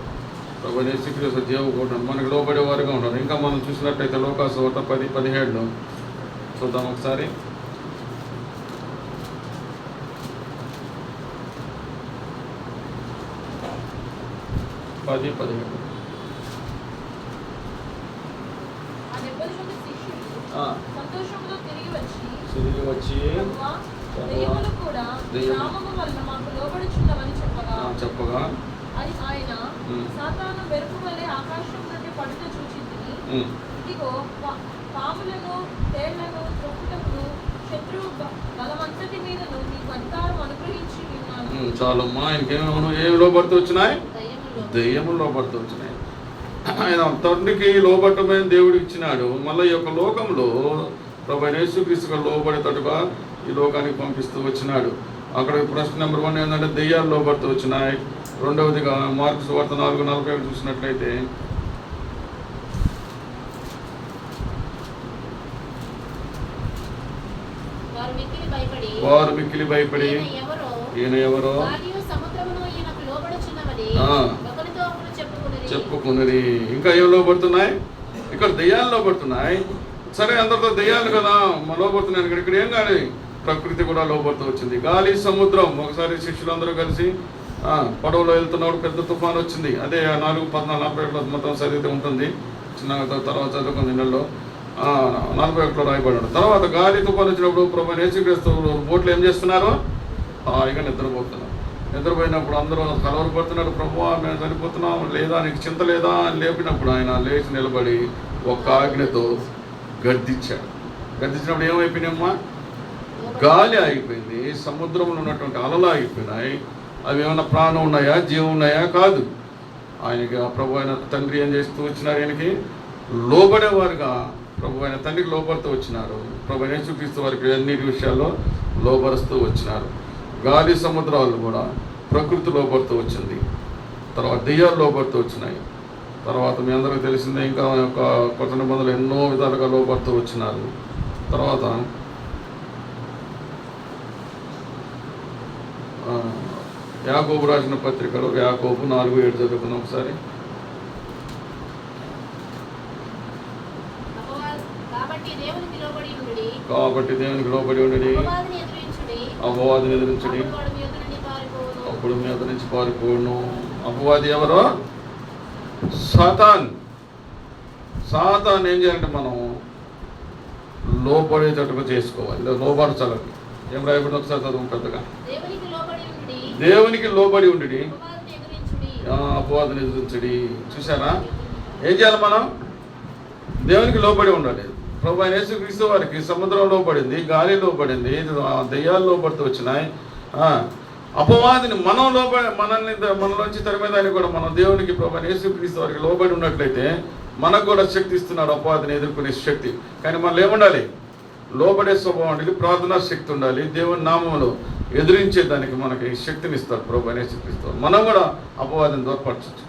ప్రభు యేసుక్రీస్తు జీవపు ఓట, మనకి లోబడేవారుగా ఉంటారు. ఇంకా మనం చూసినట్టయితే లోకాసువార్త 10:17 చూద్దాం ఒకసారి. 10:17 తిరిగి వచ్చి చెప్పగా ఆయన సాతాను మెరుపు వలె ఆకాశం నుండి పడుట చూచింది. ఇదిగో పాములను తేళ్లను త్రొక్కుటకును శత్రువు బలమంతటి మీదను నీకు అధికారం అనుగ్రహించి ఉన్నాను. చాలమ్మా. ఆయనకేమో ఏమి లోబడుతూ వచ్చినాయి? దెయ్యములు లోబడుతూ వచ్చినాయి. ఆయన తండ్రికి లోబట్టమైన దేవుడికి ఇచ్చినాడు. మళ్ళీ ఈ యొక్క లోకంలో ప్రభు యేసుక్రీస్తుగా లోబడేటట్టుగా ఈ లోకానికి పంపిస్తూ వచ్చినాడు. అక్కడ ప్రశ్న నెంబర్ 1 ఏంటంటే దెయ్యాలు లోబడుతూ వచ్చినాయి. రెండవదిగా మార్కు సువార్త 4:41 చూసినట్లయితే వారు మిక్కిలి భయపడి ఈయన ఎవరో చెప్పుకున్నది. ఇంకా ఏం లోబడుతున్నాయి? ఇక్కడ దెయ్యాలు లోబడుతున్నాయి. సరే, అందరితో దెయ్యాలు కదా లోబడుతున్నాయి. ఇక్కడ ఏం కాదు, ప్రకృతి కూడా లోబడుతూ వచ్చింది. గాలి, సముద్రం. ఒకసారి శిష్యులందరూ కలిసి పడవలో వెళ్తున్నప్పుడు పెద్ద తుఫాను వచ్చింది. అదే 4:14-41 మొత్తం చదివితే ఉంటుంది. చిన్న తర్వాత చదువుకున్న నెలలో 41 రాయబడ్డాడు. తర్వాత గాలి తుఫాను వచ్చినప్పుడు ప్రభు యేసుక్రీస్తు బోట్లు ఏం చేస్తున్నారు? హాయిగా నిద్రపోయినప్పుడు అందరూ కలవరపడుతున్నారు. ప్రభువా, మేము చనిపోతున్నాం, లేదా నీకు చింత లేదా అని లేపినప్పుడు ఆయన లేచి నిలబడి ఒక్క ఆజ్ఞతో గద్దించాడు. గద్దించినప్పుడు ఏమైపోయినాయమ్మా? గాలి ఆగిపోయింది, సముద్రంలో ఉన్నటువంటి అలలు ఆగిపోయినాయి. అవి ఏమైనా ప్రాణం ఉన్నాయా, జీవం ఉన్నాయా? కాదు. ఆయనకి ఆ ప్రభు అయిన తండ్రి ఏం చేస్తూ వచ్చినారు, ఆయనకి లోబడేవారుగా ప్రభు అయిన తండ్రికి లోపడుతూ వచ్చినారు. ప్రభు యేసుక్రీస్తు వారికి అన్ని విషయాల్లో లోబరుస్తూ వచ్చినారు. గాలి సముద్రాలు కూడా ప్రకృతి లోపడుతూ వచ్చింది. తర్వాత దెయ్యాలు లోపడుతూ వచ్చినాయి. తర్వాత మీ అందరికీ తెలిసిందే, ఇంకా ఒక కొత్త నిబంధనలు ఎన్నో విధాలుగా లోపడుతూ వచ్చినారు. తర్వాత యాకోబు రాసిన పత్రికలో యాకోబు 4:7 చదువుకుందాం ఒకసారి. కాబట్టి దేవునికి లోబడి ఉండి అపవాదిని ఎదిరించుడి, అప్పుడు మీ యొద్ద నుంచి పారిపోను. అపవాది ఎవరో? సాతాన్. సాతాన్ ఏం చేయాలంటే మనం లోపడేటట్టుగా చేసుకోవాలి, లోపరచాలి. ఏం రాయబడి ఒకసారి చదువు పెద్దగా. దేవునికి లోబడి ఉండి అపవాదిని ఎదిరించుడి. చూసారా? ఏం చేయాలి మనం? దేవునికి లోబడి ఉండాలి. ప్రభు అయిన యేసుక్రీస్తు వారికి సముద్రం లోబడింది, గాలి లోబడింది, దెయ్యాలు లోబడుతూ వచ్చినాయి. అపవాదిని మనం మనలోంచి తరిమేదాన్ని కూడా మనం దేవునికి ప్రభు అయిన యేసుక్రీస్తు వారికి లోబడి ఉన్నట్లయితే మనకు కూడా శక్తి ఇస్తున్నాడు, అపవాదిని ఎదుర్కొనే శక్తి. కానీ మనం ఏముండాలి? లోబడే స్వభావం ఉండాలి, ప్రార్థనా శక్తి ఉండాలి, దేవుని నామంలో ఎదిరించేదానికి మనకి శక్తిని ఇస్తాడు ప్రభు అయిన యేసుక్రీస్తు. మనం కూడా అపవాదిని దూరపరచవచ్చు.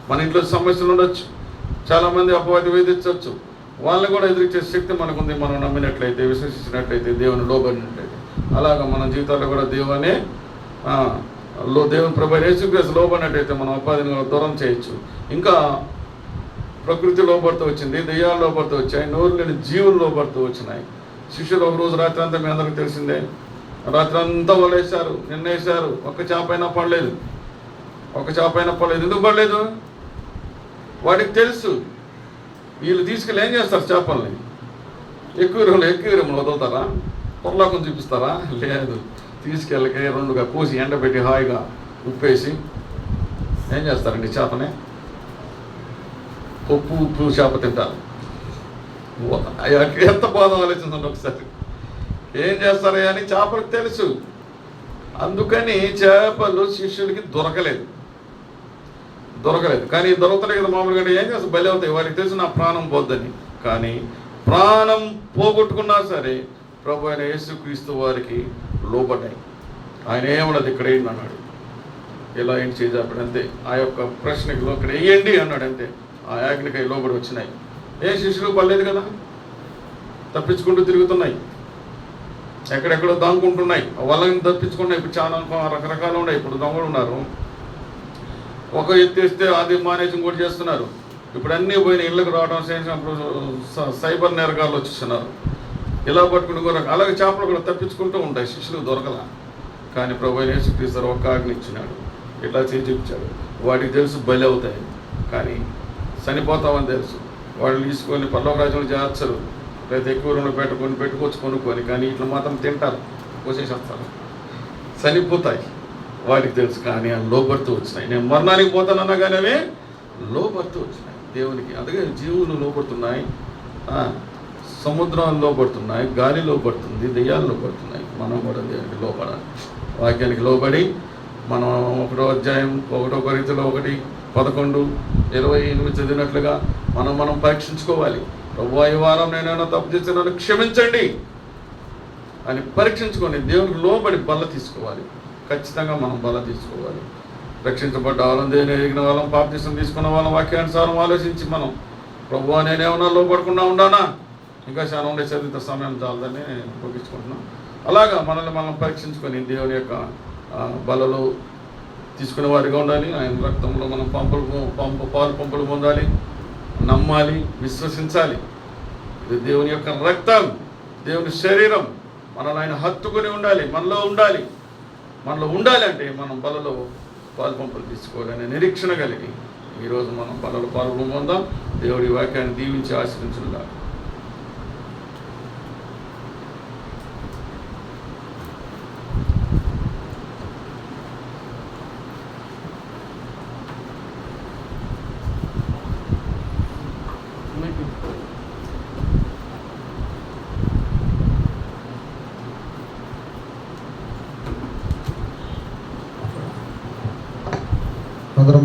మన ఇంట్లో సమస్యలు ఉండొచ్చు, చాలామంది అపవాది వేధించవచ్చు, వాళ్ళని కూడా ఎదిరించే శక్తి మనకుంది. మనం నమ్మినట్లయితే, విశ్వసించినట్లయితే, దేవుని లోబడినట్లయితే. అలాగా మన జీవితాల్లో కూడా దేవుని ప్రభు యేసుక్రీస్తు లోబడినట్లయితే మనం అపవాదిని దూరం చేయొచ్చు. ఇంకా ప్రకృతి లోపడుతూ వచ్చింది, దెయ్యాలు లోపడుతూ వచ్చాయి, నోరు లేని జీవులు లోపడుతూ వచ్చినాయి. శిష్యులు ఒక రోజు రాత్రి అంతా మీ అందరికీ తెలిసిందే, రాత్రి అంతా వలేశారు, నిన్నేశారు, ఒక్క చేప అయినా పడలేదు. ఎందుకు పడలేదు? వాడికి తెలుసు వీళ్ళు తీసుకెళ్ళి ఏం చేస్తారు, చేపల్ని ఎక్కువ రూములు వదులుతారా, పొరలోకం చూపిస్తారా? లేదు, తీసుకెళ్ళకి రెండుగా కోసి ఎండబెట్టి హాయిగా ఉప్పేసి ఏం చేస్తారండి, చేపని ఉప్పు చేప తింటారు. ఎంత బాధం ఆలోచించండి ఒకసారి. ఏం చేస్తారా అని చేపలకు తెలుసు. అందుకని చేపలు శిష్యులకి దొరకలేదు. కానీ దొరకలేదు కదా మామూలుగా. ఏం చేస్తారు, బలి అవుతాయి. వారికి తెలుసు నా ప్రాణం పోద్దని. కానీ ప్రాణం పోగొట్టుకున్నా సరే ప్రభు అయిన యేసుక్రీస్తు వారికి లోబడ్డాయి. ఆయన ఏమన్నది, ఇక్కడ వేయండి అన్నాడు. ఇలా ఏంటి చేజాపడు అంతే. ఆ యొక్క ప్రశ్నకి ఇక్కడ వేయండి అన్నాడు అంతే. ఆ యాజ్ఞకై లోబడి వచ్చినాయి. ఏ శిష్యులు పడలేదు కదా, తప్పించుకుంటూ తిరుగుతున్నాయి, ఎక్కడెక్కడో దాంకుంటున్నాయి, వాళ్ళని తప్పించుకున్నాయి. ఇప్పుడు చాలా రకరకాలు ఉన్నాయి. ఇప్పుడు దొంగలు ఉన్నారు, ఒక ఎత్తేస్తే అది మానేసి ఇంకోటి చేస్తున్నారు. ఇప్పుడు అన్నీ పోయిన ఇళ్ళకి రావడం చేసినప్పుడు సైబర్ నేరగాళ్ళు వచ్చేస్తున్నారు. ఇలా పట్టుకుని కూడా అలాగే చేపలు కూడా తప్పించుకుంటూ ఉంటాయి. శిష్యులు దొరకలా. కానీ ప్రభు అయిన యేసుక్రీస్తు ఒక ఆజ్ఞ ఇచ్చినాడు, ఇట్లా చేసి చూపించాడు. వాటికి తెలుసు బలి అవుతాయి, కానీ చనిపోతామని తెలుసు. వాళ్ళు తీసుకొని పల్లవ రాజ్యంలో చేర్చరు, లేదా ఎక్కువ రూమ్లో పెట్టుకోవచ్చు కొనుక్కొని. కానీ ఇట్లా మాత్రం తింటారు, కోసేసేస్తారు, చనిపోతాయి. వాటికి తెలుసు. కానీ ఆ లోబడుతూ వచ్చినాయి. నేను మరణానికి పోతానన్నా కానీ అవి లోబడుతూ వచ్చినాయి దేవునికి. అందుకే జీవులు లోబడుతున్నాయి, సముద్రాలు లోబడుతున్నాయి, గాలి లోబడుతుంది, దెయ్యాలు లోబడుతున్నాయి. మనం కూడా దేవునికి లోబడాలి. వాక్యానికి లోబడి మనం 1వ అధ్యాయం 1 కొరింథీయుల 1:11-28 చదివినట్లుగా మనం పరీక్షించుకోవాలి. ప్రభువా, ఈ వారం నేనైనా తప్పు చేస్తున్నాను, క్షమించండి అని పరీక్షించుకొని దేవునికి లోబడి బల్ల తీసుకోవాలి. ఖచ్చితంగా మనం బల్ల తీసుకోవాలి. రక్షించబడ్డ వాళ్ళం, దేవుని ఎరిగిన వాళ్ళం, బాప్తిసం తీసుకున్న వాళ్ళం, వాక్యానుసారం ఆలోచించి మనం ప్రభువా నేనేమన్నా లోపడకుండా ఉండానా, ఇంకా చాలా ఉండే చదివిత సమయం చాలదని ముగించుకుంటున్నాం. అలాగా మనల్ని మనం పరీక్షించుకొని దేవుని యొక్క బలలో తీసుకునే వారిగా ఉండాలి. ఆయన రక్తంలో మనం పాలు పంపులు పొందాలి, నమ్మాలి, విశ్వసించాలి. ఇది దేవుని యొక్క రక్తం, దేవుని శరీరం. మనల్ని ఆయన హత్తుకుని ఉండాలి, మనలో ఉండాలి అంటే మనం బలలో పాలు పంపులు తీసుకోవాలనే నిరీక్షణ కలిగి ఈరోజు మనం బలలో పాలు పొందాం. దేవుడి వాక్యాన్ని దీవించి ఆశీర్వదించుగా. అందరం